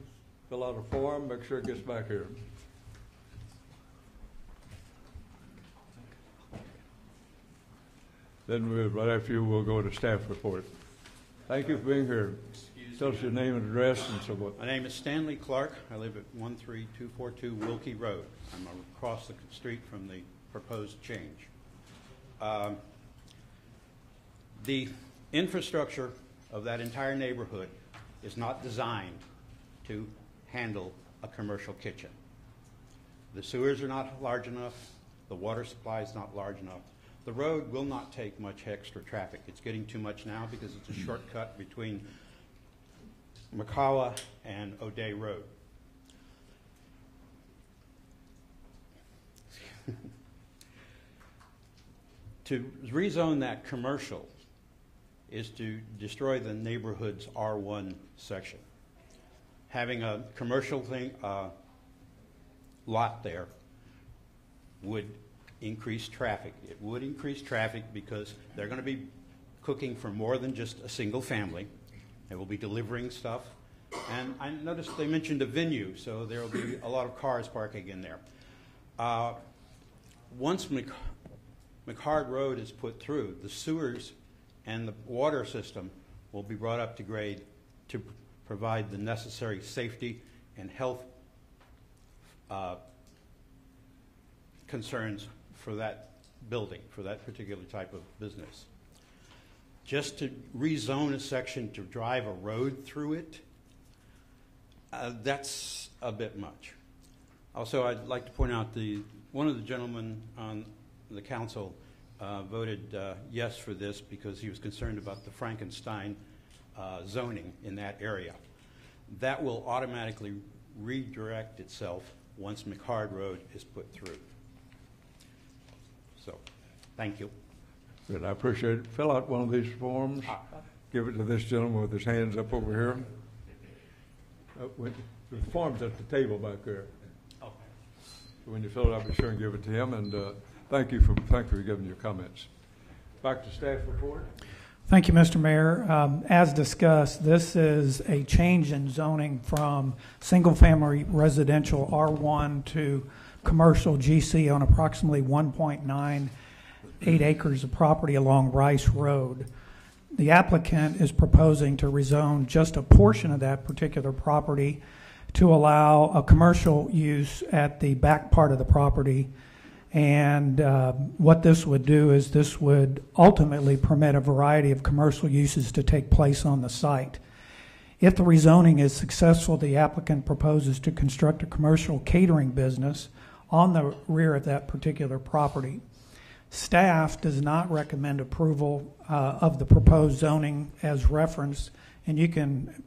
Fill out a form. Make sure it gets back here. Then right after you, we'll go to staff report. Thank you for being here. Tell us your name and address and so forth. My name is Stanley Clarke. I live at 13242 Wilkie Road. I'm across the street from the proposed change. The infrastructure of that entire neighborhood is not designed to handle a commercial kitchen. The sewers are not large enough. The water supply is not large enough. The road will not take much extra traffic. It's getting too much now because it's a shortcut between Makawa and O'Day Road. To rezone that commercial is to destroy the neighborhood's R1 section. Having a commercial lot there would increase traffic. It would increase traffic because they're going to be cooking for more than just a single family. They will be delivering stuff. And I noticed they mentioned a venue, so there will be a lot of cars parking in there. Once McHard Road is put through, the sewers and the water system will be brought up to grade to provide the necessary safety and health concerns for that building, for that particular type of business. Just to rezone a section to drive a road through it, that's a bit much. Also, I'd like to point out one of the gentlemen on the council voted yes for this because he was concerned about the Frankenstein zoning in that area. That will automatically redirect itself once McHard Road is put through. So, thank you. Good, I appreciate it. Fill out one of these forms. Give it to this gentleman with his hands up over here. The form's at the table back there. Okay. So when you fill it out, be sure and give it to him. And thank you for giving your comments. Back to staff report. Thank you, Mr. Mayor. As discussed, this is a change in zoning from single-family residential R1 to commercial GC on approximately 1.98 acres of property along Rice Road. The applicant is proposing to rezone just a portion of that particular property to allow a commercial use at the back part of the property. And what this would do is this would ultimately permit a variety of commercial uses to take place on the site. If the rezoning is successful, the applicant proposes to construct a commercial catering business on the rear of that particular property. Staff does not recommend approval of the proposed zoning as referenced, and you can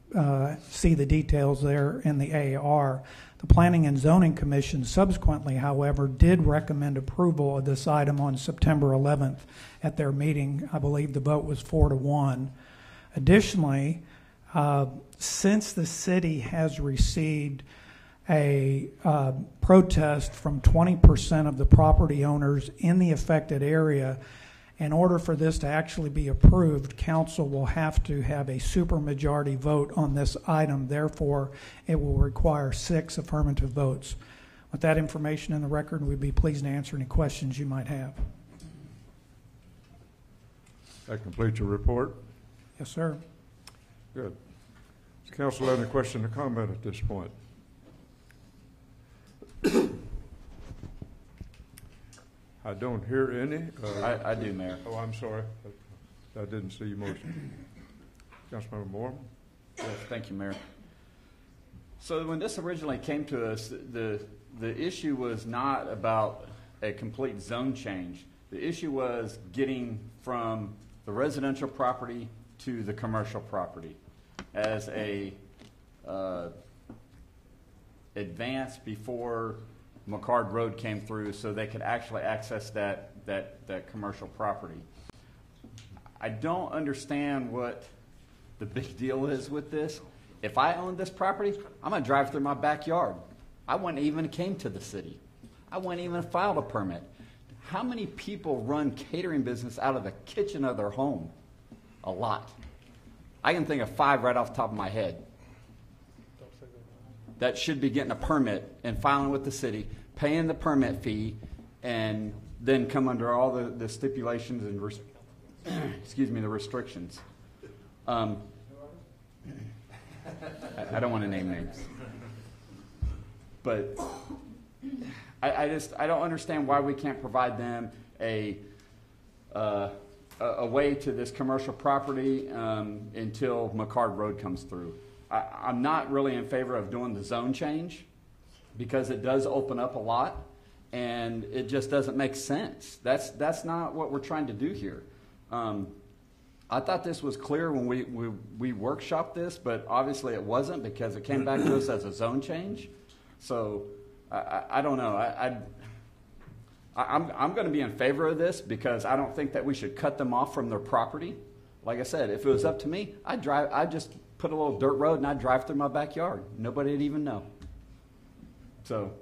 see the details there in the AR. The Planning and Zoning Commission subsequently, however, did recommend approval of this item on September 11th at their meeting. I believe the vote was 4-1. Additionally, since the city has received a protest from 20% of the property owners in the affected area, in order for this to actually be approved, council will have to have a supermajority vote on this item. Therefore, it will require 6 affirmative votes. With that information in the record, we'd be pleased to answer any questions you might have. That completes your report? Yes, sir. Good. Does council have any question or comment at this point? I don't hear any. I do, Mayor. Oh, I'm sorry. I didn't see your motion. Councilmember Moore. Yes, thank you, Mayor. So when this originally came to us, the issue was not about a complete zone change. The issue was getting from the residential property to the commercial property. as a advance before McCard Road came through, so they could actually access that commercial property. I don't understand what the big deal is with this. If I owned this property, I'm going to drive through my backyard. I wouldn't even came to the city. I wouldn't even filed a permit. How many people run catering business out of the kitchen of their home? A lot. I can think of 5 right off the top of my head that should be getting a permit and filing with the city, paying the permit fee, and then come under all the stipulations and the restrictions. I don't want to name names, but I don't understand why we can't provide them a way to this commercial property until McCard Road comes through. I'm not really in favor of doing the zone change because it does open up a lot, and it just doesn't make sense. That's not what we're trying to do here. I thought this was clear when we workshopped this, but obviously it wasn't because it came back to us as a zone change. So I don't know. I'm going to be in favor of this because I don't think that we should cut them off from their property. Like I said, if it was up to me, I'd just put a little dirt road and I'd drive through my backyard. Nobody would even know. So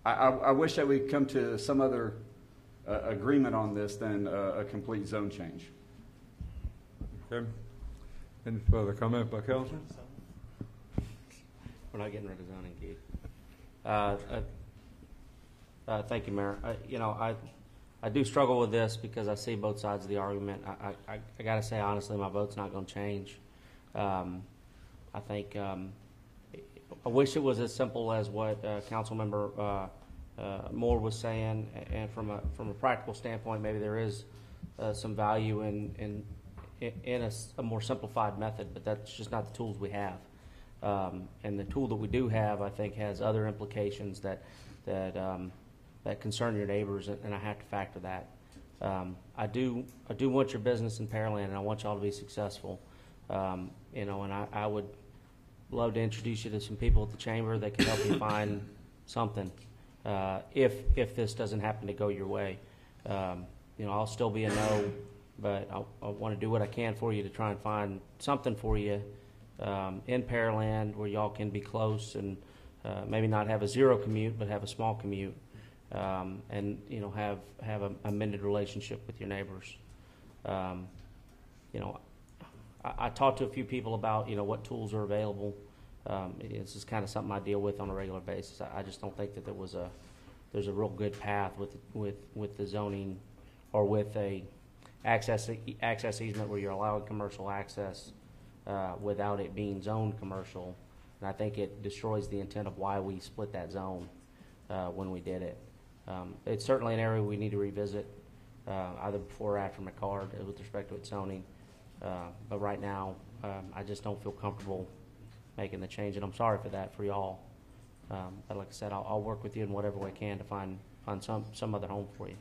I wish that we'd come to some other agreement on this than a complete zone change. Okay. Any further comment by council? We're not getting rid of zoning, Keith. Thank you, Mayor. I do struggle with this because I see both sides of the argument. I got to say, honestly, my vote's not going to change. I think I wish it was as simple as what Councilmember Moore was saying, and from a practical standpoint, maybe there is some value in a more simplified method, but that's just not the tools we have. And the tool that we do have, I think, has other implications that concern your neighbors, and I have to factor that. I do want your business in Pearland, and I want y'all to be successful. And I would love to introduce you to some people at the chamber that can help you find something if this doesn't happen to go your way. I'll still be a no, but I want to do what I can for you to try and find something for you in Pearland where y'all can be close and maybe not have a zero commute, but have a small commute, and have a mended relationship with your neighbors. I talked to a few people about what tools are available. This is kind of something I deal with on a regular basis. I just don't think that there's a real good path with the zoning or with a access easement where you're allowing commercial access without it being zoned commercial. And I think it destroys the intent of why we split that zone when we did it. It's certainly an area we need to revisit either before or after McCard with respect to its zoning. But right now, I just don't feel comfortable making the change, and I'm sorry for that for y'all. But like I said, I'll work with you in whatever way I can to find some other home for you,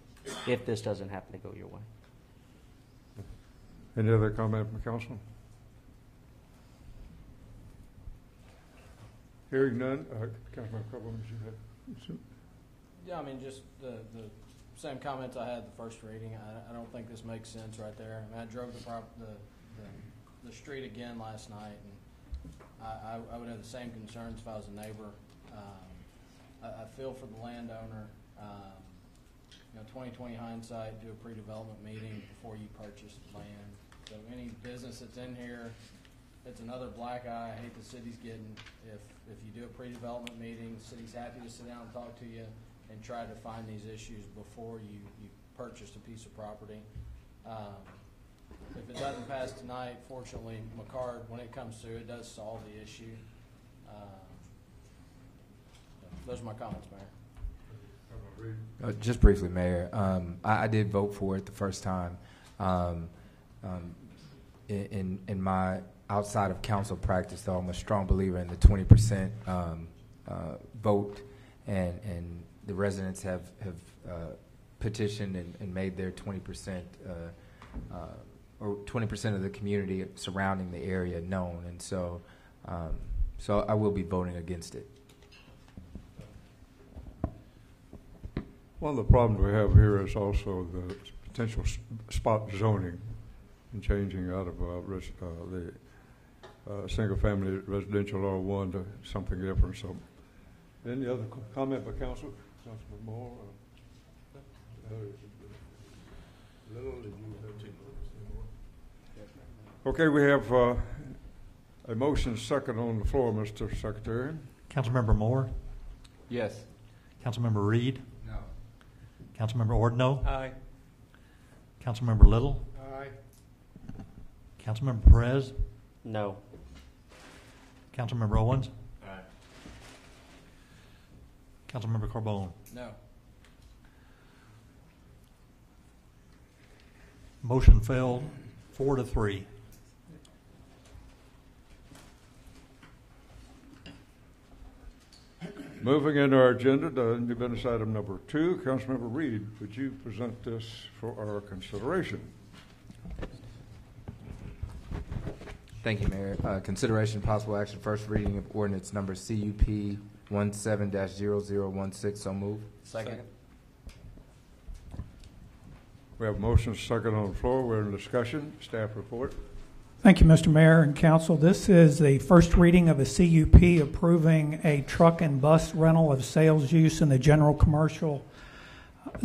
if this doesn't happen to go your way. Any other comment from council? Hearing none, Councilman Copeland, you have. Yeah, I mean, just the same comments I had the first reading. I don't think this makes sense right there. I mean, I drove the street again last night, and I would have the same concerns if I was a neighbor. I feel for the landowner. 20/20 hindsight, do a pre-development meeting before you purchase the land. So any business that's in here, it's another black eye. I hate the city's getting. If you do a pre-development meeting, the city's happy to sit down and talk to you and try to find these issues before you purchase a piece of property. If it doesn't pass tonight, fortunately, McCard, when it comes through, it does solve the issue. Those are my comments, Mayor. Just briefly, Mayor, I did vote for it the first time. In my outside of council practice, though, I'm a strong believer in the 20% vote, and the residents have petitioned and made their 20% or 20% of the community surrounding the area known, and so so I will be voting against it. One of the problems we have here is also the potential spot zoning and changing out of the single-family residential R1 to something different. So, any other comment by Councilman Moore? Okay, we have a motion second on the floor, Mr. Secretary. Councilmember Moore? Yes. Councilmember Reed? No. Councilmember Ordno? Aye. Councilmember Little? Aye. Councilmember Perez? No. Councilmember Owens? Aye. Councilmember Carbone? No. Motion failed 4-3. Moving into our agenda, the new business item number 2, Councilmember Reed, would you present this for our consideration? Thank you, Mayor. Consideration possible action, first reading of ordinance number CUP 17-0016. So moved. Second. We have a motion second on the floor. We're in discussion. Staff report. Thank you, Mr. Mayor and Council. This is the first reading of a CUP approving a truck and bus rental of sales use in the general commercial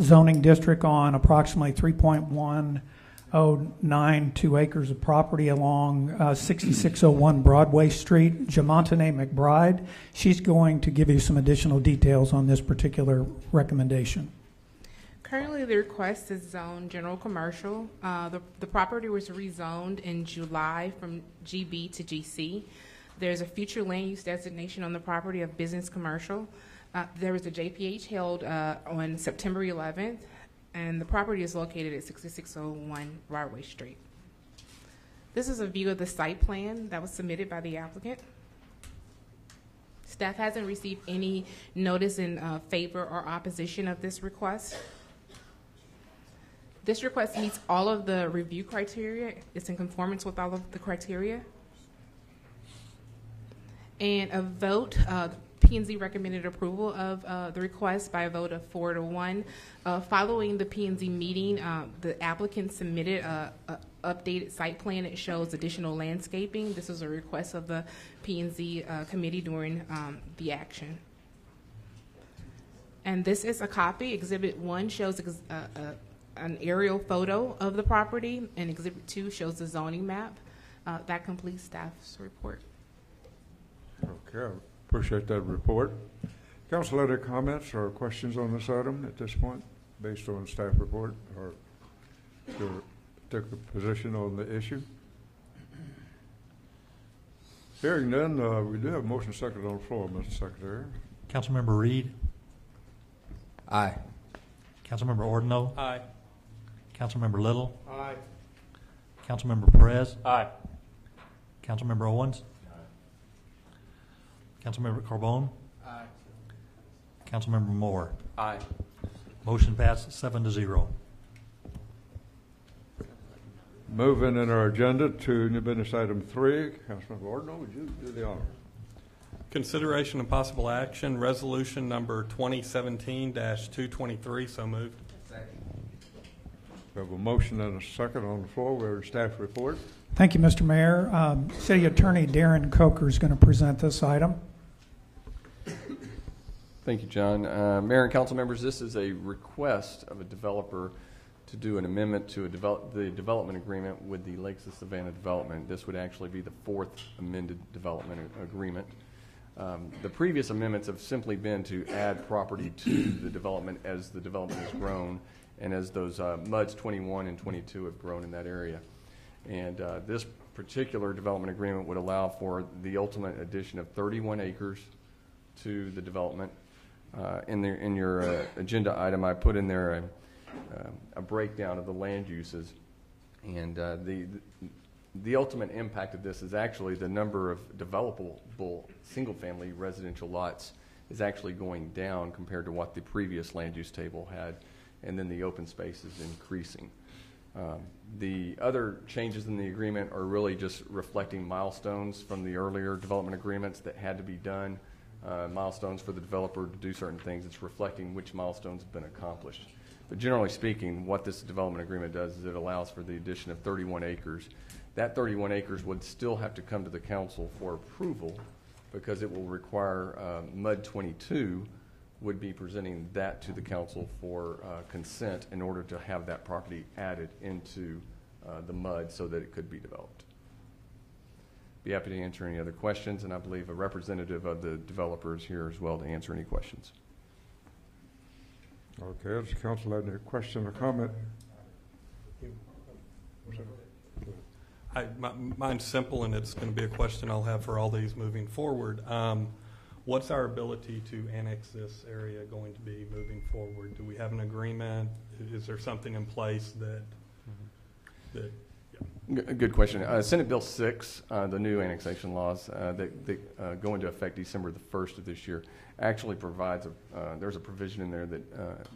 zoning district on approximately 3.1092 acres of property along 6601 Broadway Street. Jamantane McBride, she's going to give you some additional details on this particular recommendation. Currently, the request is zoned general commercial. The property was rezoned in July from GB to GC. There's a future land use designation on the property of business commercial. There was a JPH held on September 11th, and the property is located at 6601 Broadway Street. This is a view of the site plan that was submitted by the applicant. Staff hasn't received any notice in favor or opposition of this request. This request meets all of the review criteria. It's in conformance with all of the criteria. And a vote, P&Z recommended approval of the request by a vote of 4-1. Following the P&Z meeting, the applicant submitted a updated site plan. It shows additional landscaping. This is a request of the P&Z committee during the action. And this is a copy. Exhibit 1 shows an aerial photo of the property, and Exhibit 2 shows the zoning map. That completes staff's report. Okay, I appreciate that report. Council, other comments or questions on this item at this point, based on staff report or your particular position on the issue? Hearing none, we do have a motion second on the floor, Mr. Secretary. Councilmember Reed? Aye. Councilmember Ordno? Aye. Councilmember Little? Aye. Councilmember Perez? Aye. Councilmember Owens? Councilmember Carbone? Aye. Councilmember Moore? Aye. Motion passed 7-0. Moving in our agenda to new business item 3, Councilmember Ordno, would you do the honor? Consideration and possible action, resolution number 2017-223. So moved. We have a motion and a second on the floor. We're in staff report. Thank you, Mr. Mayor. City Attorney Darren Coker is going to present this item. Thank you, John. Mayor and council members, this is a request of a developer to do an amendment to the development agreement with the Lakes of Savannah development. This would actually be the 4th amended development agreement. The previous amendments have simply been to add property to the development as the development has grown and as those MUDs 21 and 22 have grown in that area. And this particular development agreement would allow for the ultimate addition of 31 acres to the development. In your agenda item, I put in there a breakdown of the land uses, and the ultimate impact of this is actually the number of developable single-family residential lots is actually going down compared to what the previous land use table had, and then the open space is increasing. The other changes in the agreement are really just reflecting milestones from the earlier development agreements that had to be done, milestones for the developer to do certain things. It's reflecting which milestones have been accomplished. But generally speaking, what this development agreement does is it allows for the addition of 31 acres. That 31 acres would still have to come to the council for approval because it will require MUD 22 would be presenting that to the council for consent in order to have that property added into the MUD so that it could be developed. Be happy to answer any other questions, and I believe a representative of the developer is here as well to answer any questions. Okay, does the council have any question or comment? Mine's simple, and it's going to be a question I'll have for all these moving forward. What's our ability to annex this area going to be moving forward? Do we have an agreement? Is there something in place that Good question. Senate Bill 6, the new annexation laws that go into effect December the 1st of this year, actually provides there's a provision in there that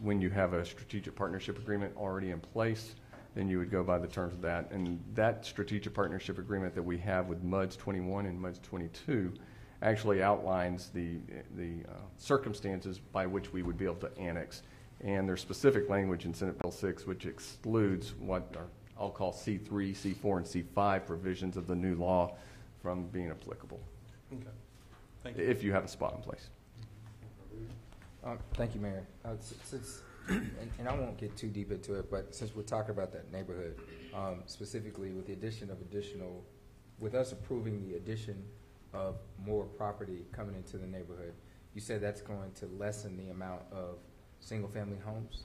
when you have a strategic partnership agreement already in place, then you would go by the terms of that. And that strategic partnership agreement that we have with MUDs 21 and MUDs 22 actually outlines the circumstances by which we would be able to annex. And there's specific language in Senate Bill 6 which excludes what I'll call C3, C4, and C5 provisions of the new law from being applicable. Okay. Thank you. If you have a spot in place. Thank you, Mayor. Since, and I won't get too deep into it, but since we're talking about that neighborhood, specifically with the addition of with us approving the addition of more property coming into the neighborhood, you said that's going to lessen the amount of single-family homes?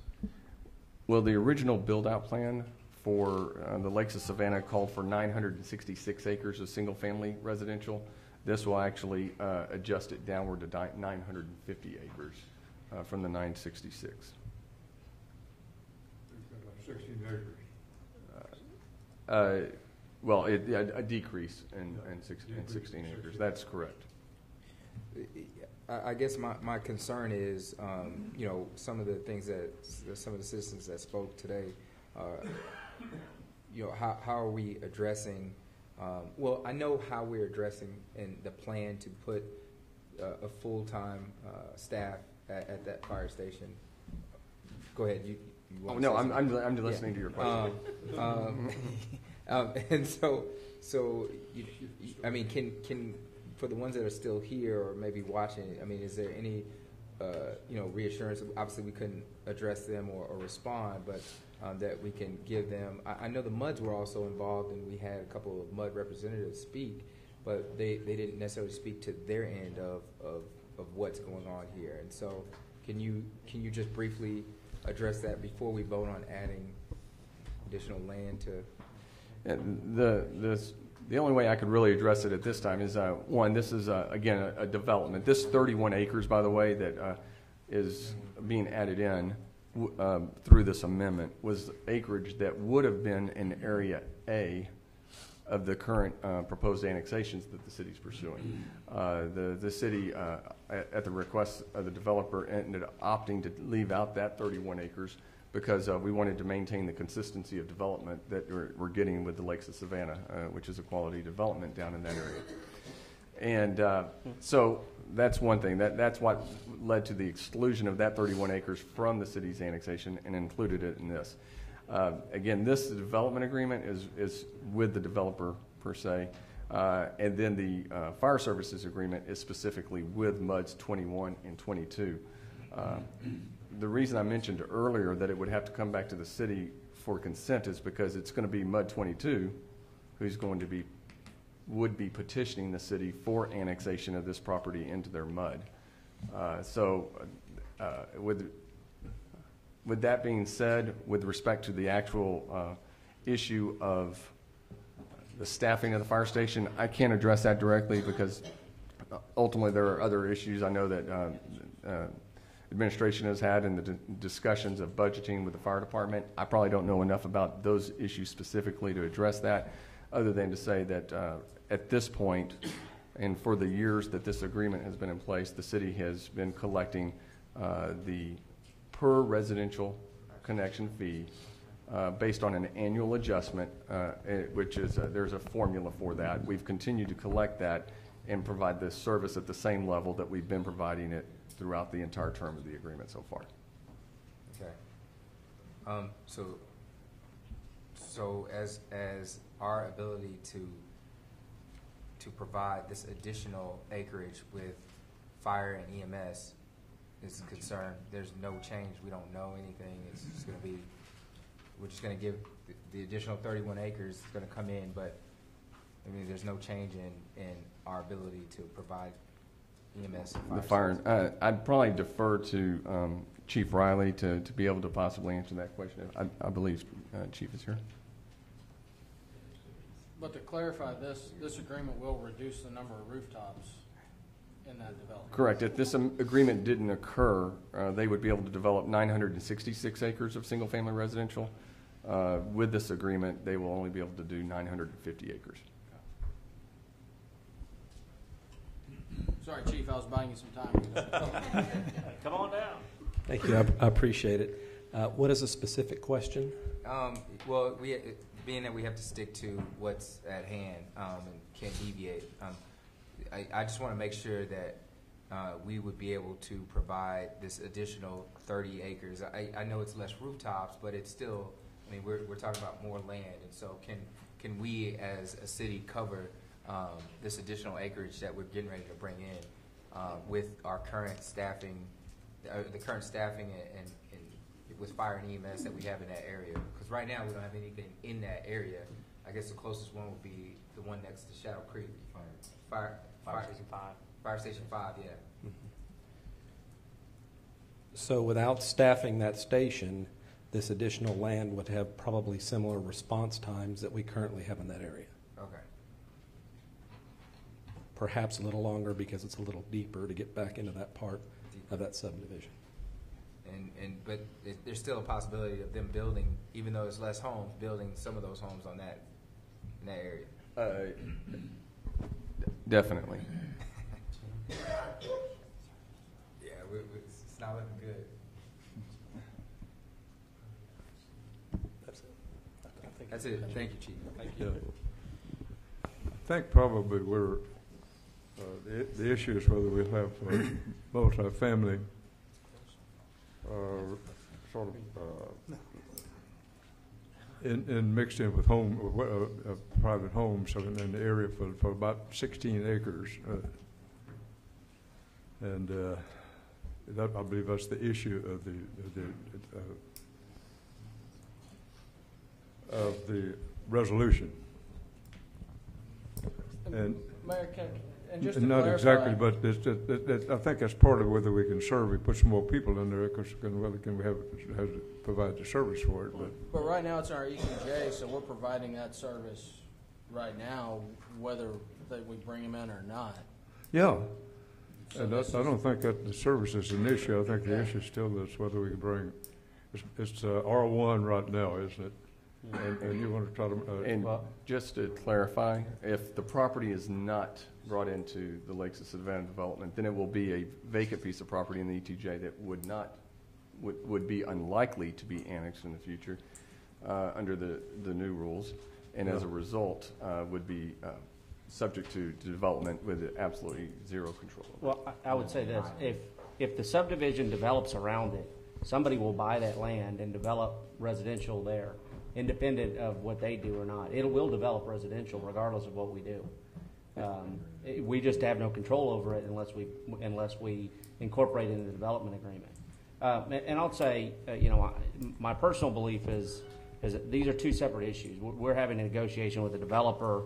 Well, the original build-out plan for the Lakes of Savannah called for 966 acres of single-family residential. This will actually adjust it downward to 950 acres from the 966. 16 acres. Well, a decrease in 16 acres. That's correct. I guess my concern is, some of the things that some of the citizens that spoke today, how are we addressing? Well, I know how we're addressing in the plan to put a full-time staff at that fire station. Go ahead. You oh no, I'm listening to your question. And so I mean, can for the ones that are still here or maybe watching, I mean, is there any reassurance? Obviously, we couldn't address them or respond, but that we can give them. I know the MUDs were also involved, and we had a couple of MUD representatives speak, but they didn't necessarily speak to their end of what's going on here. And so, can you just briefly address that before we vote on adding additional land to? The only way I could really address it at this time is, one, this is, again, a development. This 31 acres, by the way, that is being added in through this amendment was acreage that would have been in Area A of the current proposed annexations that the city is pursuing. The city, at the request of the developer, ended up opting to leave out that 31 acres because we wanted to maintain the consistency of development that we're getting with the Lakes of Savannah, which is a quality development down in that area. And so that's one thing. That's what led to the exclusion of that 31 acres from the city's annexation and included it in this. Again, this development agreement is with the developer per se, and then the fire services agreement is specifically with MUDs 21 and 22. The reason I mentioned earlier that it would have to come back to the city for consent is because it's going to be MUD 22 who's would be petitioning the city for annexation of this property into their MUD. With that being said, with respect to the actual issue of the staffing of the fire station, I can't address that directly because ultimately there are other issues I know that administration has had in the discussions of budgeting with the fire department. I probably don't know enough about those issues specifically to address that, other than to say that at this point, and for the years that this agreement has been in place, the city has been collecting the per residential connection fee based on an annual adjustment, which is there's a formula for that. We've continued to collect that and provide this service at the same level that we've been providing it throughout the entire term of the agreement so far. Okay. So as our ability to provide this additional acreage with fire and EMS is concerned, there's no change. We don't know anything. It's just going to be, we're just going to give the additional 31 acres is going to come in, but I mean, there's no change in our ability to provide EMS and fire. The fire. I'd probably defer to Chief Riley to be able to possibly answer that question. I believe Chief is here. But to clarify, this agreement will reduce the number of rooftops in that development. Correct. If this agreement didn't occur, they would be able to develop 966 acres of single-family residential. With this agreement, they will only be able to do 950 acres. Sorry, Chief, I was buying you some time. Come on down. Thank you. I appreciate it. What is a specific question? Well, being that we have to stick to what's at hand and can't deviate, I just want to make sure that we would be able to provide this additional 30 acres. I know it's less rooftops, but it's still, I mean, we're talking about more land, and so can we as a city cover this additional acreage that we're getting ready to bring in with our current staffing, the current staffing and with fire and EMS that we have in that area? Because right now we don't have anything in that area. I guess the closest one would be the one next to Shadow Creek. Fire Station 5. Fire Station 5, yeah. Mm-hmm. So without staffing that station, this additional land would have probably similar response times that we currently have in that area. Okay. Perhaps a little longer because it's a little deeper to get back into that part of that subdivision. But there's still a possibility of them building, even though it's less homes, building some of those homes on that in that area. Definitely. Yeah, it's not looking good. That's it. Thank you, Chief. Thank you. I think probably we're the issue is whether we have multi-family sort of in mixed in with private homes in the area for about 16 acres, and that, I believe that's the issue of the resolution. And Mayor, and just to not clarify, exactly, but I think that's part of whether we can put some more people in there, because whether can we have provide the service for it. But right now it's in our ECJ, so we're providing that service right now, whether we bring them in or not. Yeah, So and I don't think that the service is an issue. I think the issue still is whether we can bring. It's R1 right now, isn't it? And you want to try to. Just to clarify, if the property is not brought into the Lakes of Savannah development, then it will be a vacant piece of property in the ETJ that would be unlikely to be annexed in the future under the new rules, and as a result would be subject to development with absolutely zero control. Well, I would say this: if the subdivision develops around it, somebody will buy that land and develop residential there, independent of what they do or not. It will develop residential regardless of what we do. We just have no control over it unless we incorporate it in the development agreement. And I'll say, my personal belief is that these are two separate issues. We're having a negotiation with the developer,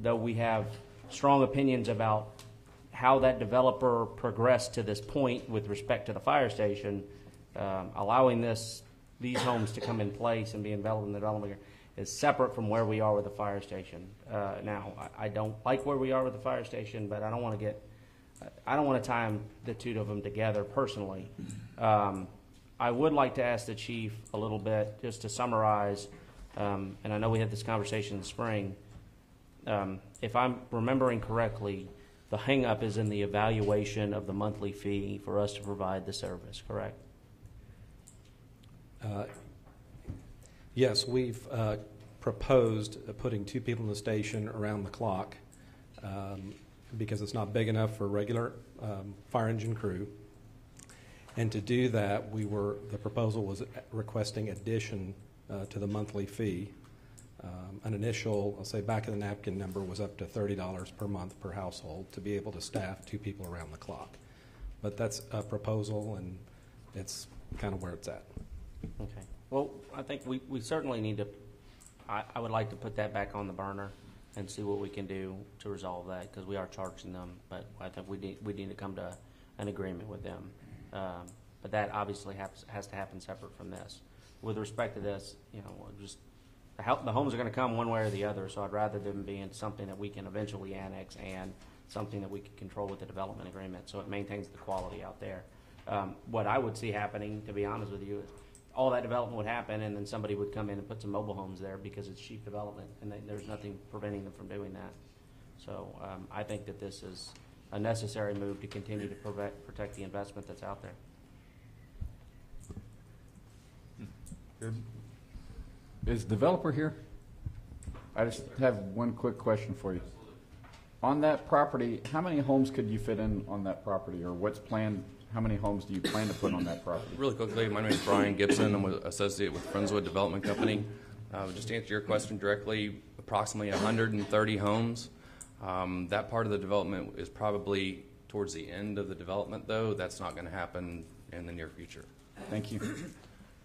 though we have strong opinions about how that developer progressed to this point with respect to the fire station, allowing these homes to come in place and be enveloped in the development is separate from where we are with the fire station. Now, I don't like where we are with the fire station, but I don't want to tie the two of them together personally. I would like to ask the chief a little bit, just to summarize, and I know we had this conversation in the spring. If I'm remembering correctly, the hang-up is in the evaluation of the monthly fee for us to provide the service, correct? Yes, we've proposed putting 2 people in the station around the clock because it's not big enough for a regular fire engine crew. And to do that, the proposal was requesting addition to the monthly fee. An initial, I'll say back of the napkin number was up to $30 per month per household to be able to staff 2 people around the clock. But that's a proposal, and it's kind of where it's at. Okay. Well, I think we certainly need to, I would like to put that back on the burner and see what we can do to resolve that, because we are charging them, but I think we need to come to an agreement with them. But that obviously has to happen separate from this. With respect to this, just the homes are going to come one way or the other, so I'd rather them be in something that we can eventually annex and something that we can control with the development agreement, so it maintains the quality out there. What I would see happening, to be honest with you, is all that development would happen, and then somebody would come in and put some mobile homes there because it's cheap development, and there's nothing preventing them from doing that. So I think that this is a necessary move to continue to protect the investment that's out there. Good. Is developer here? I just have one quick question for you. On that property, how many homes could you fit in on that property, or what's planned? How many homes do you plan to put on that property? Really quickly, my name is Brian Gibson. I'm an associate with Friendswood Development Company. Just to answer your question directly, approximately 130 homes. That part of the development is probably towards the end of the development, though. That's not going to happen in the near future. Thank you.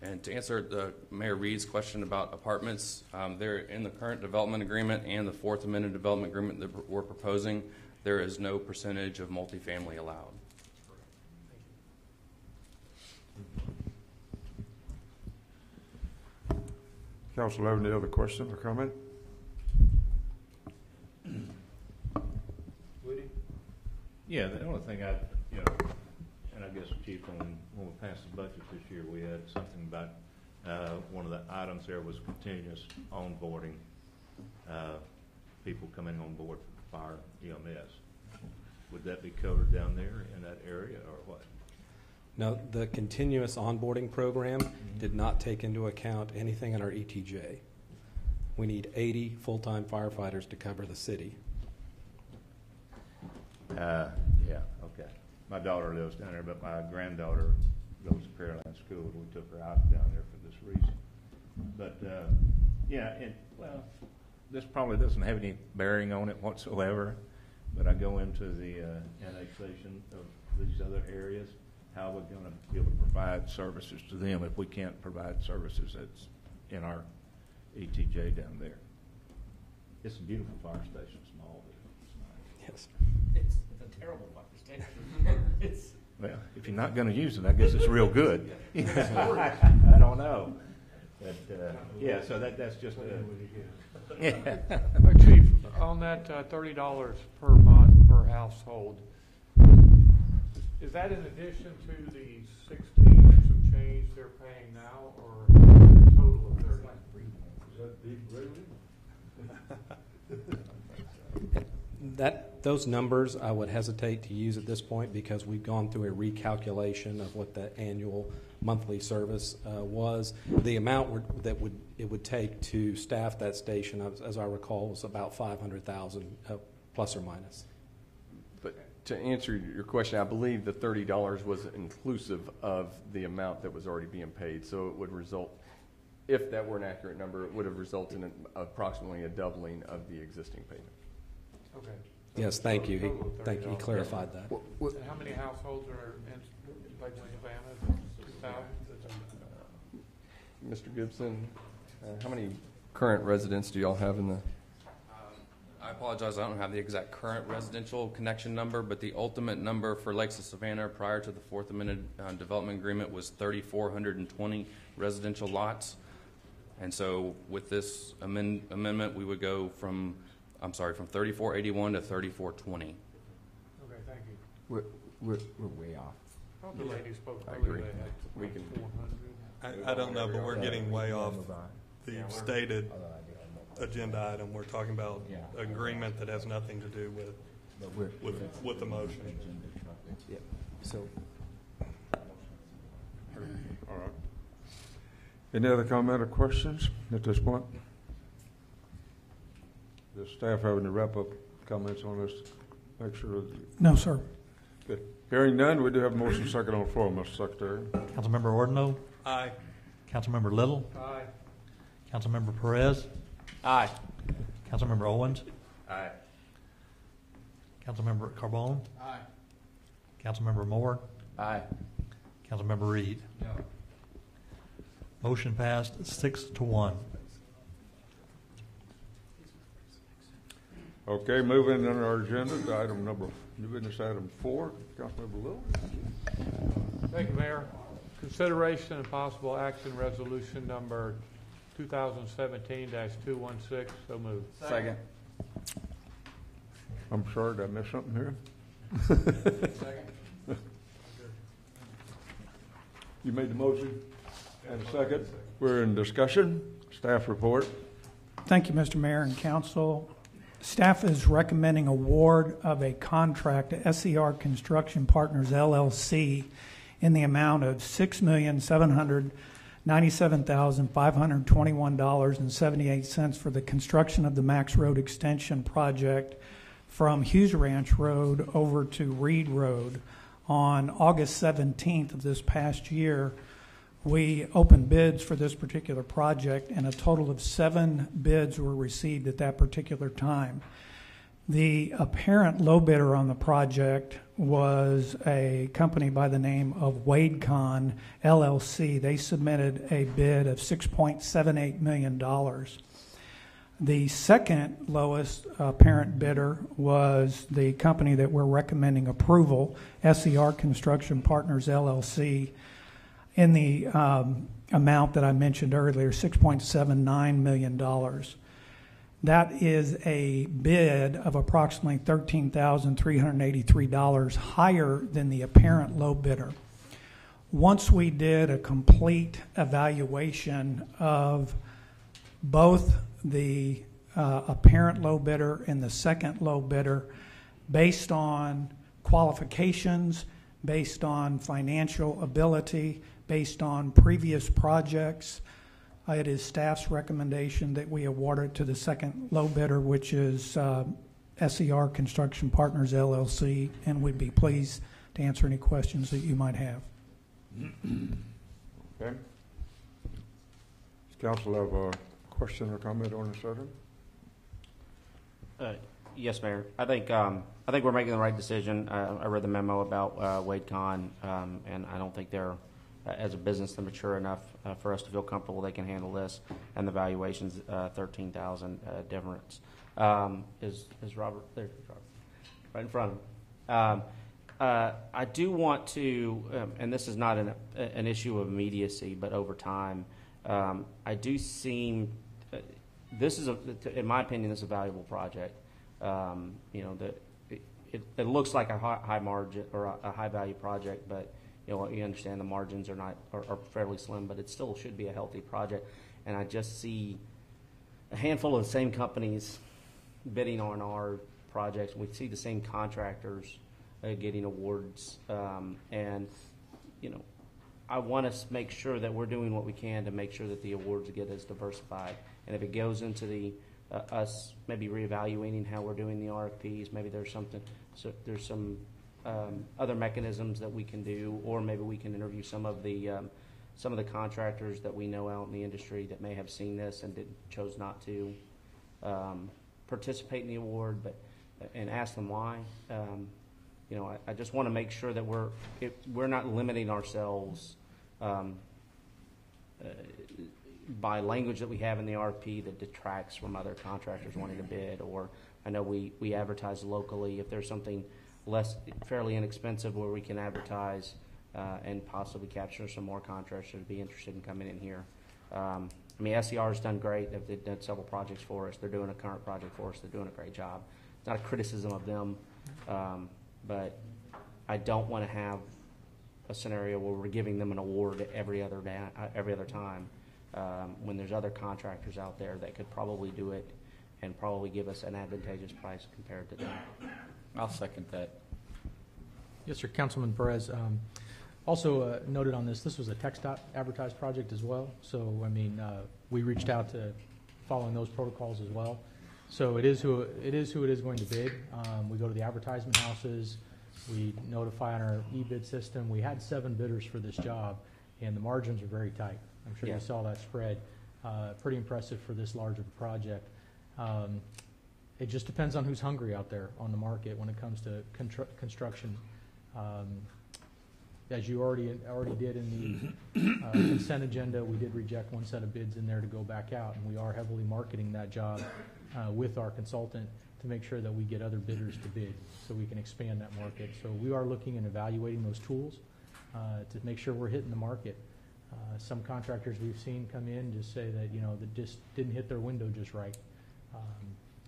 And to answer Mayor Reed's question about apartments, they're in the current development agreement and the Fourth Amendment development agreement that we're proposing. There is no percentage of multifamily allowed. Council, have any other question or comment? Woody? Yeah, the only thing and I guess Chief, when we passed the budget this year, we had something about one of the items there was continuous onboarding, people coming on board for fire EMS. Would that be covered down there in that area, or what? No, the continuous onboarding program did not take into account anything in our ETJ. We need 80 full-time firefighters to cover the city. Yeah, okay. My daughter lives down there, but my granddaughter goes to Caroline School, and we took her out down there for this reason. But, this probably doesn't have any bearing on it whatsoever, but I go into the annexation of these other areas. How are we going to be able to provide services to them if we can't provide services that's in our ETJ down there? It's a beautiful fire station, small. Yes. It's a terrible fire station. Well, if you're not going to use it, I guess it's real good. I don't know. But, so that's just Chief, on that $30 per month per household, is that in addition to the 16 and some change they're paying now, or a total of 30? Is that deep really? Those numbers I would hesitate to use at this point because we've gone through a recalculation of what the annual monthly service was. The amount that it would take to staff that station, as I recall, was about $500,000 plus or minus. But to answer your question, I believe the $30 was inclusive of the amount that was already being paid. So it would result, if that were an accurate number, it would have resulted in approximately a doubling of the existing payment. Okay. Yes, thank you. He clarified that. And how many households are in Lake Savannah? 2,000? Mr. Gibson, how many current residents do y'all have in the? I apologize, I don't have the exact current residential connection number, but the ultimate number for Lakes of Savannah prior to the Fourth Amendment development agreement was 3,420 residential lots. And so with this amendment, we would go from 3,481 to 3,420. Okay, thank you. We're way off. I thought the lady spoke I earlier. agree. They had 400. I don't know, but we're getting way off the stated agenda item. We're talking about agreement that has nothing to do with the motion. Yeah. So, all right. Any other comment or questions at this point? Does staff have any wrap-up comments on this? Make sure. No, sir. Good. Hearing none, we do have a motion second on the floor, Mr. Secretary. Councilmember Ordino? Aye. Councilmember Little? Aye. Councilmember Perez? Aye. Councilmember Owens? Aye. Councilmember Carbone? Aye. Councilmember Moore? Aye. Councilmember Reed? No. Motion passed 6-1. Okay, moving on our agenda to item number, new business item 4. Councilmember Little. Thank you, Mayor. Consideration and possible action resolution number 2017-216. So moved. Second. I'm sorry, did I miss something here? Second. You made the motion and a second. We're in discussion. Staff report. Thank you, Mr. Mayor and Council. Staff is recommending award of a contract to SCR Construction Partners, LLC, in the amount of $6,797,521.78 for the construction of the Max Road Extension project from Hughes Ranch Road over to Reed Road. On August 17th of this past year, we opened bids for this particular project, and a total of 7 bids were received at that particular time. The apparent low bidder on the project was a company by the name of WadeCon LLC. They submitted a bid of $6.78 million. The second lowest apparent bidder was the company that we're recommending approval, SCR Construction Partners LLC, in the amount that I mentioned earlier, $6.79 million. That is a bid of approximately $13,383 higher than the apparent low bidder. Once we did a complete evaluation of both the apparent low bidder and the second low bidder, based on qualifications, based on financial ability, based on previous projects, it is staff's recommendation that we award it to the second low bidder, which is SCR Construction Partners LLC, and we'd be pleased to answer any questions that you might have. Okay. Does council have a question or comment on this item? Yes, Mayor. I think we're making the right decision. I read the memo about WadeCon, and I don't think they're, as a business, they're mature enough for us to feel comfortable they can handle this. And the valuation's $13,000 difference. Is Robert there? Right in front of him. I do want to, and this is not an issue of immediacy, but over time, I do seem. This is, in my opinion, this is a valuable project. It looks like a high margin or a high value project, but you understand the margins are fairly slim, but it still should be a healthy project. And I just see a handful of the same companies bidding on our projects. We see the same contractors getting awards, and I want to make sure that we're doing what we can to make sure that the awards get as diversified. And if it goes into the us maybe reevaluating how we're doing the RFPs, maybe there's something. So there's some other mechanisms that we can do, or maybe we can interview some of the contractors that we know out in the industry that may have seen this and chose not to participate in the award, and ask them why. I just want to make sure that we're not limiting ourselves by language that we have in the RFP that detracts from other contractors wanting to bid. Or I know we advertise locally. If there's something fairly inexpensive where we can advertise and possibly capture some more contractors who'd be interested in coming in here. SCR has done great. They've done several projects for us. They're doing a current project for us. They're doing a great job. It's not a criticism of them, but I don't want to have a scenario where we're giving them an award every other time when there's other contractors out there that could probably do it and probably give us an advantageous price compared to them. I'll second that. Yes, sir. Councilman Perez, Also noted on this was a TxDOT advertised project as well. So, I mean, we reached out to following those protocols as well. So it is who it is going to bid. We go to the advertisement houses. We notify on our e-bid system. We had 7 bidders for this job, and the margins are very tight. I'm sure you saw that spread. Pretty impressive for this large of a project. It just depends on who's hungry out there on the market when it comes to construction. As you already did in the consent agenda, we did reject one set of bids in there to go back out, and we are heavily marketing that job with our consultant to make sure that we get other bidders to bid so we can expand that market. So we are looking and evaluating those tools to make sure we're hitting the market. Some contractors we've seen come in just say that, that just didn't hit their window just right.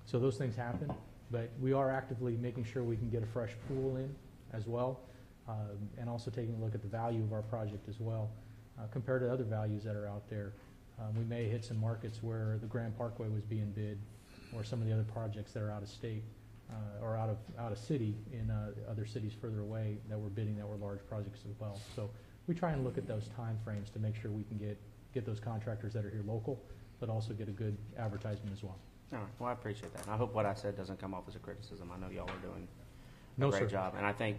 So those things happen, but we are actively making sure we can get a fresh pool in as well, and also taking a look at the value of our project as well, compared to other values that are out there. We may hit some markets where the Grand Parkway was being bid, or some of the other projects that are out of state or out of city in other cities further away that we're bidding that were large projects as well. So we try and look at those time frames to make sure we can get those contractors that are here local, but also get a good advertisement as well. All right. Well, I appreciate that. And I hope what I said doesn't come off as a criticism. I know y'all are doing No, a great sir. job. And I think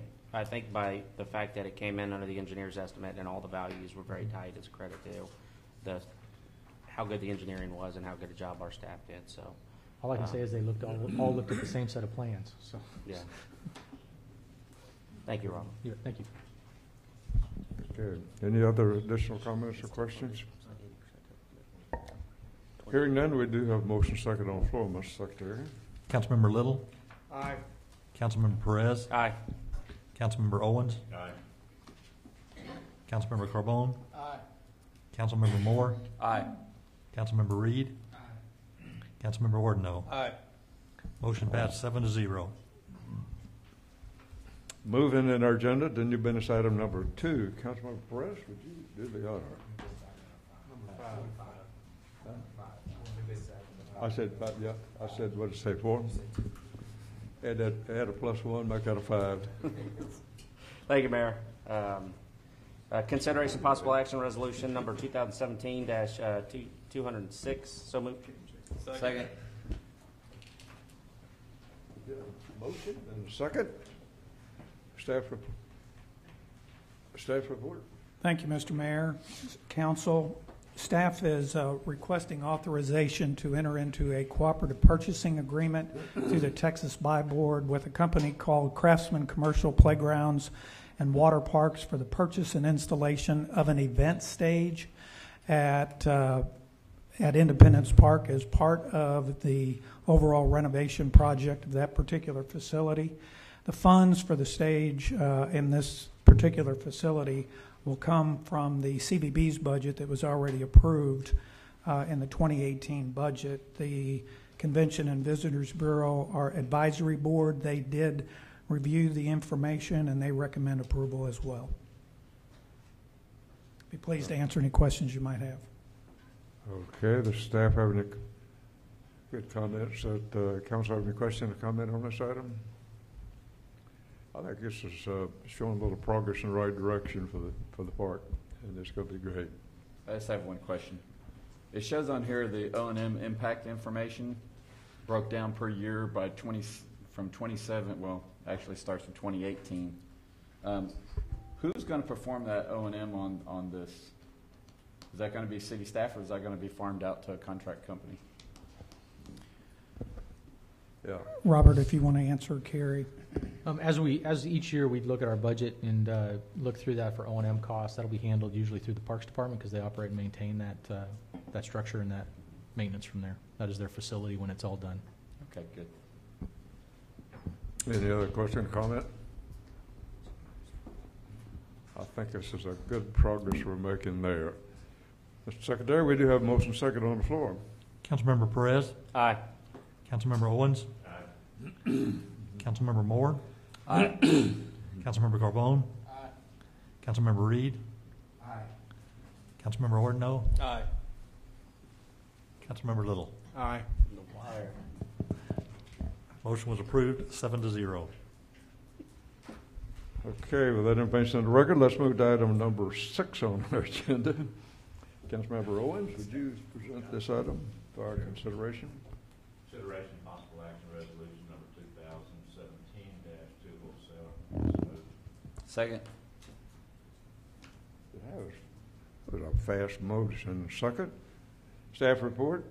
by the fact that it came in under the engineer's estimate and all the values were very tight, it's a credit to how good the engineering was and how good a job our staff did. So All I can say is they all looked at the same set of plans. So yeah. Thank you, Robert. Yeah, thank you. Okay. Any other additional comments or questions? Hearing none, we do have a motion second on the floor, Mr. Secretary. Councilmember Little? Aye. Councilmember Perez? Aye. Councilmember Owens? Aye. Councilmember Carbone? Aye. Councilmember Moore? Aye. Councilmember Reed? Councilmember Ordino? Aye. Motion passed 7-0. Moving in our agenda, the new business item number 2. Councilmember Perez, would you do the honor? I said, yeah, I said, what did it say, 4? Add a +1, make that a 5. Thank you, Mayor. Consideration possible action resolution number 2017-206. So moved. Second. Motion and a second. Staff report. Thank you, Mr. Mayor. Council, staff is requesting authorization to enter into a cooperative purchasing agreement through the Texas Buy Board with a company called Craftsman Commercial Playgrounds and Water Parks for the purchase and installation of an event stage at Independence Park as part of the overall renovation project of that particular facility. The funds for the stage in this particular facility will come from the CVB's budget that was already approved in the 2018 budget. The Convention and Visitors Bureau, our advisory board, they did review the information and they recommend approval as well. Be pleased to answer any questions you might have. Okay, the staff have any good comments? Council have any question or comment on this item? I think this is showing a little progress in the right direction for the park, and it's going to be great. I just have one question. It shows on here the O&M impact information broke down per year by from 27. Well, actually starts from 2018. Who's going to perform that O&M on this? Is that going to be city staff, or is that going to be farmed out to a contract company? Yeah. Robert, if you want to answer, Carrie. As each year we look at our budget and look through that for O&M costs, that'll be handled usually through the Parks Department because they operate and maintain that structure and that maintenance from there. That is their facility when it's all done. Okay, good. Any other question or comment? I think this is a good progress we're making there. Mr. Secretary, we do have a motion second on the floor. Councilmember Perez? Aye. Councilmember Owens? Aye. Councilmember Moore? Aye. Councilmember Carbone? Aye. Councilmember Reed? Aye. Councilmember Ordino? Aye. Councilmember Little? Aye. Motion was approved 7-0. Okay, with that information on the record, let's move to item number 6 on our agenda. Councilmember Owens, would you present this item for our consideration? Consideration possible action resolution number 2017-207. Second. That was a fast motion. Second. Staff report.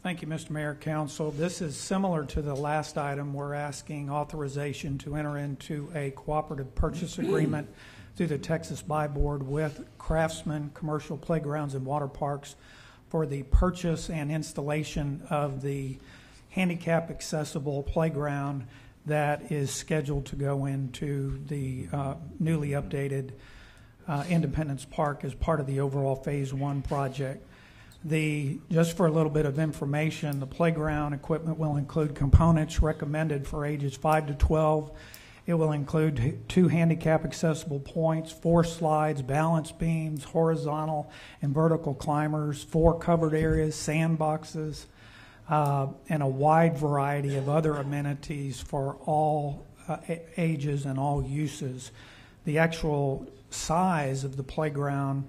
Thank you, Mr. Mayor, Council. This is similar to the last item. We're asking authorization to enter into a cooperative purchase agreement through the Texas Buy Board with Craftsman Commercial Playgrounds and Water Parks for the purchase and installation of the handicap accessible playground that is scheduled to go into the newly updated Independence Park as part of the overall Phase 1 project. Just for a little bit of information, the playground equipment will include components recommended for ages 5 to 12. It will include 2 handicap accessible points, 4 slides, balance beams, horizontal and vertical climbers, 4 covered areas, sandboxes, and a wide variety of other amenities for all ages and all uses. The actual size of the playground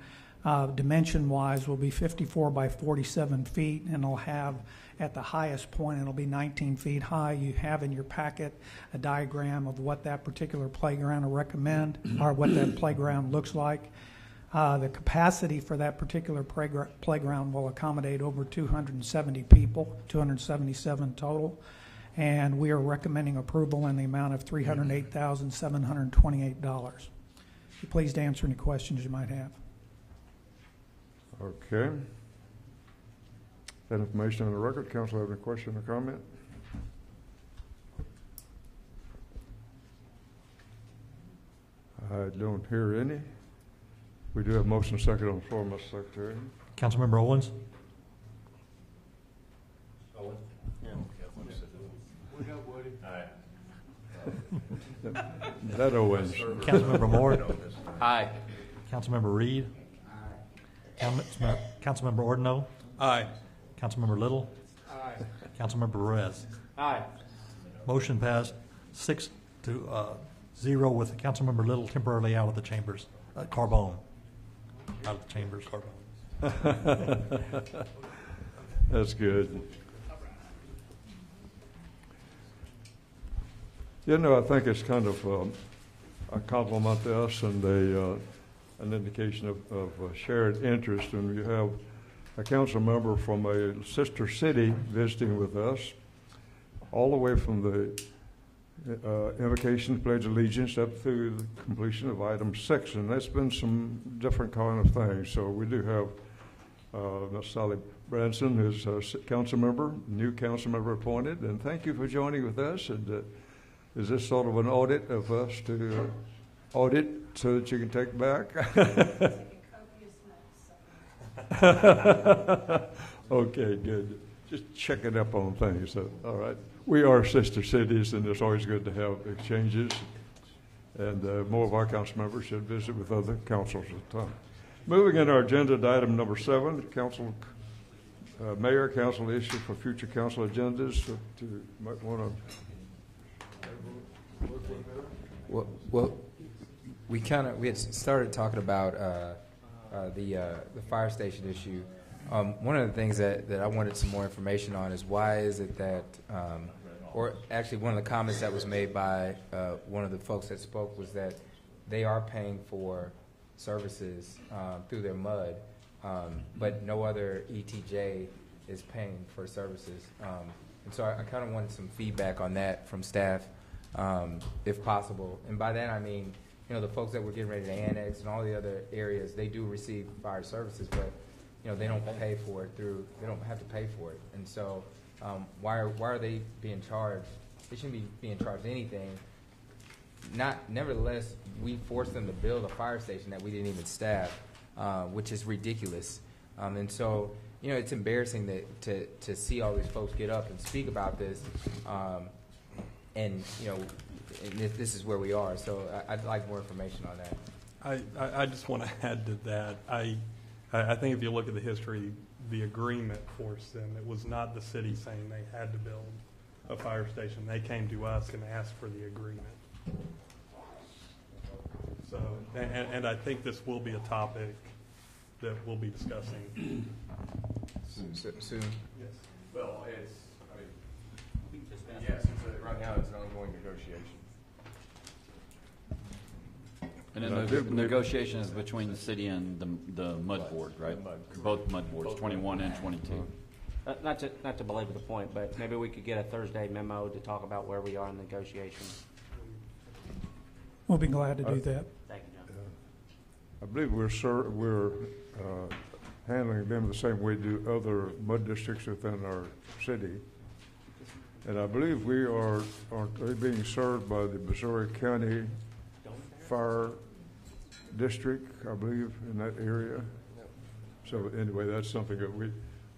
dimension-wise will be 54 by 47 feet, and it'll have, at the highest point, it'll be 19 feet high. You have in your packet a diagram of what that particular playground will recommend, or what that playground looks like. The capacity for that particular playground will accommodate over 270 people, 277 total, and we are recommending approval in the amount of $308,728. Be pleased to answer any questions you might have. Okay. That information on the record. Council have any question or comment? I don't hear any. We do have motion second on the floor, Mr. Secretary. Councilmember Owens? Owens? Yeah. We got Woody. All right. That Owens. Councilmember Moore? Aye. Councilmember Reed? Councilmember Ordino? Aye. Councilmember Little? Aye. Councilmember Perez? Aye. Motion passed 6-0 with Councilmember Little temporarily out of the chambers. Carbone. Out of the chambers. Carbone. That's good. You know, I think it's kind of a compliment to us and an indication of shared interest. And we have a council member from a sister city visiting with us, all the way from the invocation, pledge of allegiance, up through the completion of item 6, and that's been some different kind of things. So we do have Ms. Sally Branson, who's a council member, new council member appointed, and thank you for joining with us. And is this sort of an audit of us to audit so that you can take back? Okay, good. Just checking up on things. So, all right. We are sister cities, and it's always good to have exchanges. And more of our council members should visit with other councils at the time. Moving in our agenda to item number 7, council mayor, council issue for future council agendas. So you might want to. Well, we had started talking about the fire station issue. One of the things that I wanted some more information on is why is it that, or actually one of the comments that was made by one of the folks that spoke was that they are paying for services through their MUD, but no other ETJ is paying for services. And so I kind of wanted some feedback on that from staff, if possible. And by that I mean, you know, the folks that we're getting ready to annex and all the other areas, they do receive fire services, but you know, they don't pay for it they don't have to pay for it. And so why are they being charged? They shouldn't be being charged anything. Nevertheless, we forced them to build a fire station that we didn't even staff, which is ridiculous. And so, you know, it's embarrassing to see all these folks get up and speak about this. And, you know, this is where we are. So I'd like more information on that. I just want to add to that. I think if you look at the history, the agreement forced them. It was not the city saying they had to build a fire station. They came to us and asked for the agreement. So, and I think this will be a topic that we'll be discussing soon. Yes. Well, it's, I mean, yes, right now it's an ongoing negotiation. And then the negotiation is between the city and the mud board, right? Both mud boards, 21 and 22. Not to belabor the point, but maybe we could get a Thursday memo to talk about where we are in negotiations. We'll be glad to do that. Thank you, John. I believe we're handling them the same way we do other mud districts within our city. And I believe we are being served by the Missouri County Fire District, I believe, in that area. So anyway, that's something that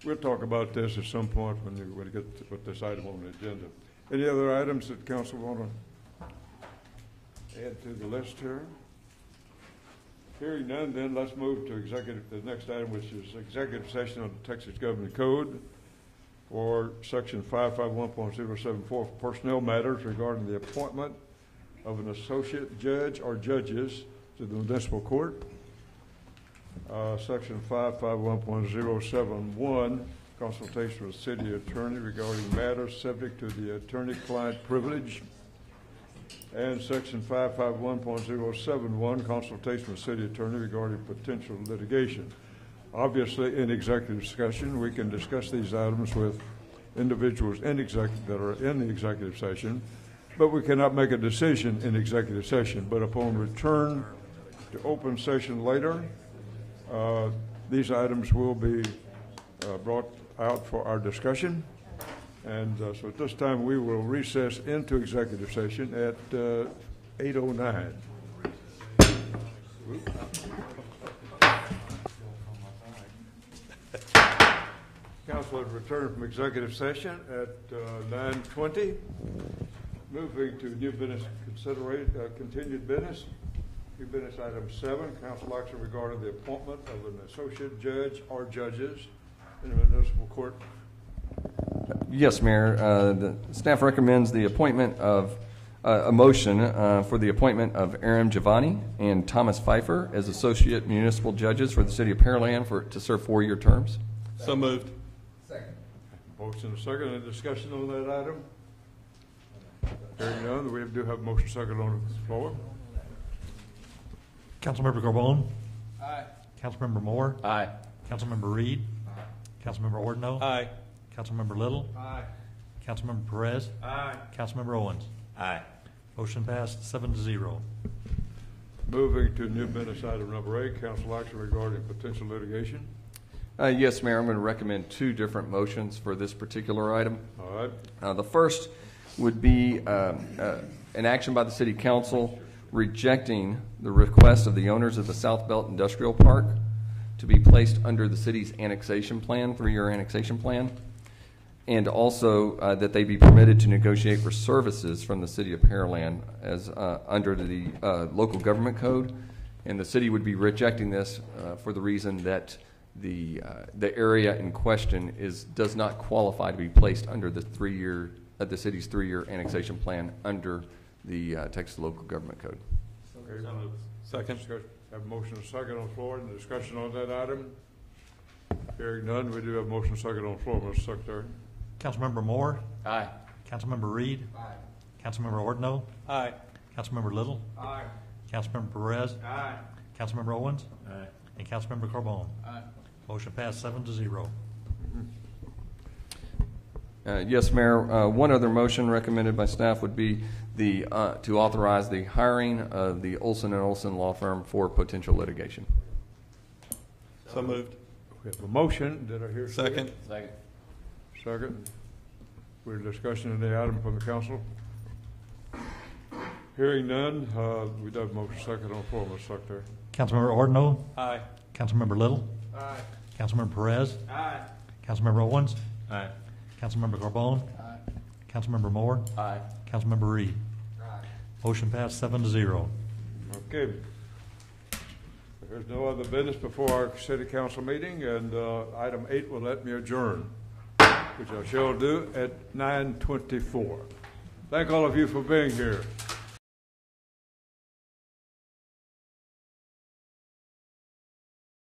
we'll talk about this at some point when we get to put this item on the agenda. Any other items that council want to add to the list here? Hearing none, then let's move to the next item, which is executive session of the Texas Government Code for section 551.074 for personnel matters regarding the appointment of an associate judge or judges to the municipal court. Section 551.071, consultation with city attorney regarding matters subject to the attorney-client privilege. And section 551.071, consultation with city attorney regarding potential litigation. Obviously, in executive discussion, we can discuss these items with individuals that are in the executive session, but we cannot make a decision in executive session. But upon return to open session later, these items will be brought out for our discussion. And so at this time, we will recess into executive session at 8:09. Council has returned from executive session at 9:20. Moving to new business continued business. New business item 7, council action regarding the appointment of an associate judge or judges in the municipal court. Yes, Mayor. The staff recommends the appointment of a motion for the appointment of Aaron Giovanni and Thomas Pfeiffer as associate municipal judges for the city of Pearland to serve 4-year terms. So moved. Second. Motion and second. Any discussion on that item? Hearing none, we do have motion second on the floor. Councilmember Carbone? Aye. Councilmember Moore? Aye. Councilmember Reed? Aye. Councilmember Ordino? Aye. Councilmember Little? Aye. Councilmember Perez? Aye. Councilmember Owens? Aye. Motion passed 7-0. Moving to new business item number 8, council action regarding potential litigation. Yes, Mayor. I'm going to recommend 2 different motions for this particular item. All right. The first would be an action by the City Council rejecting the request of the owners of the South Belt Industrial Park to be placed under the city's annexation plan, 3-year annexation plan, and also that they be permitted to negotiate for services from the City of Pearland as under the local government code. And the city would be rejecting this for the reason that the area in question does not qualify to be placed under the city's 3-year annexation plan under the Texas Local Government Code. Okay. Second. Have a motion and second on the floor. And discussion on that item. Hearing none, we do have motion and second on the floor, Mr. Secretary. Councilmember Moore? Aye. Councilmember Reed? Aye. Councilmember Ordino? Aye. Councilmember Little? Aye. Councilmember Perez? Aye. Councilmember Owens? Aye. And Councilmember Carbone? Aye. Motion passed 7-0. Yes, Mayor. One other motion recommended by staff would be to authorize the hiring of the Olson & Olson law firm for potential litigation. So moved. We have a motion. Did I hear a Second. Second. Second. We're discussing the item from the council. Hearing none, we do have a motion second on the floor, Mr. Secretary. Councilmember Ordino? Aye. Councilmember Little? Aye. Councilmember Perez? Aye. Councilmember Owens? Aye. Councilmember Carbone? Aye. Councilmember Moore? Aye. Councilmember Reed? Aye. Motion passed 7-0. Okay. There's no other business before our city council meeting, and item 8 will let me adjourn, which I shall do at 9:24. Thank all of you for being here.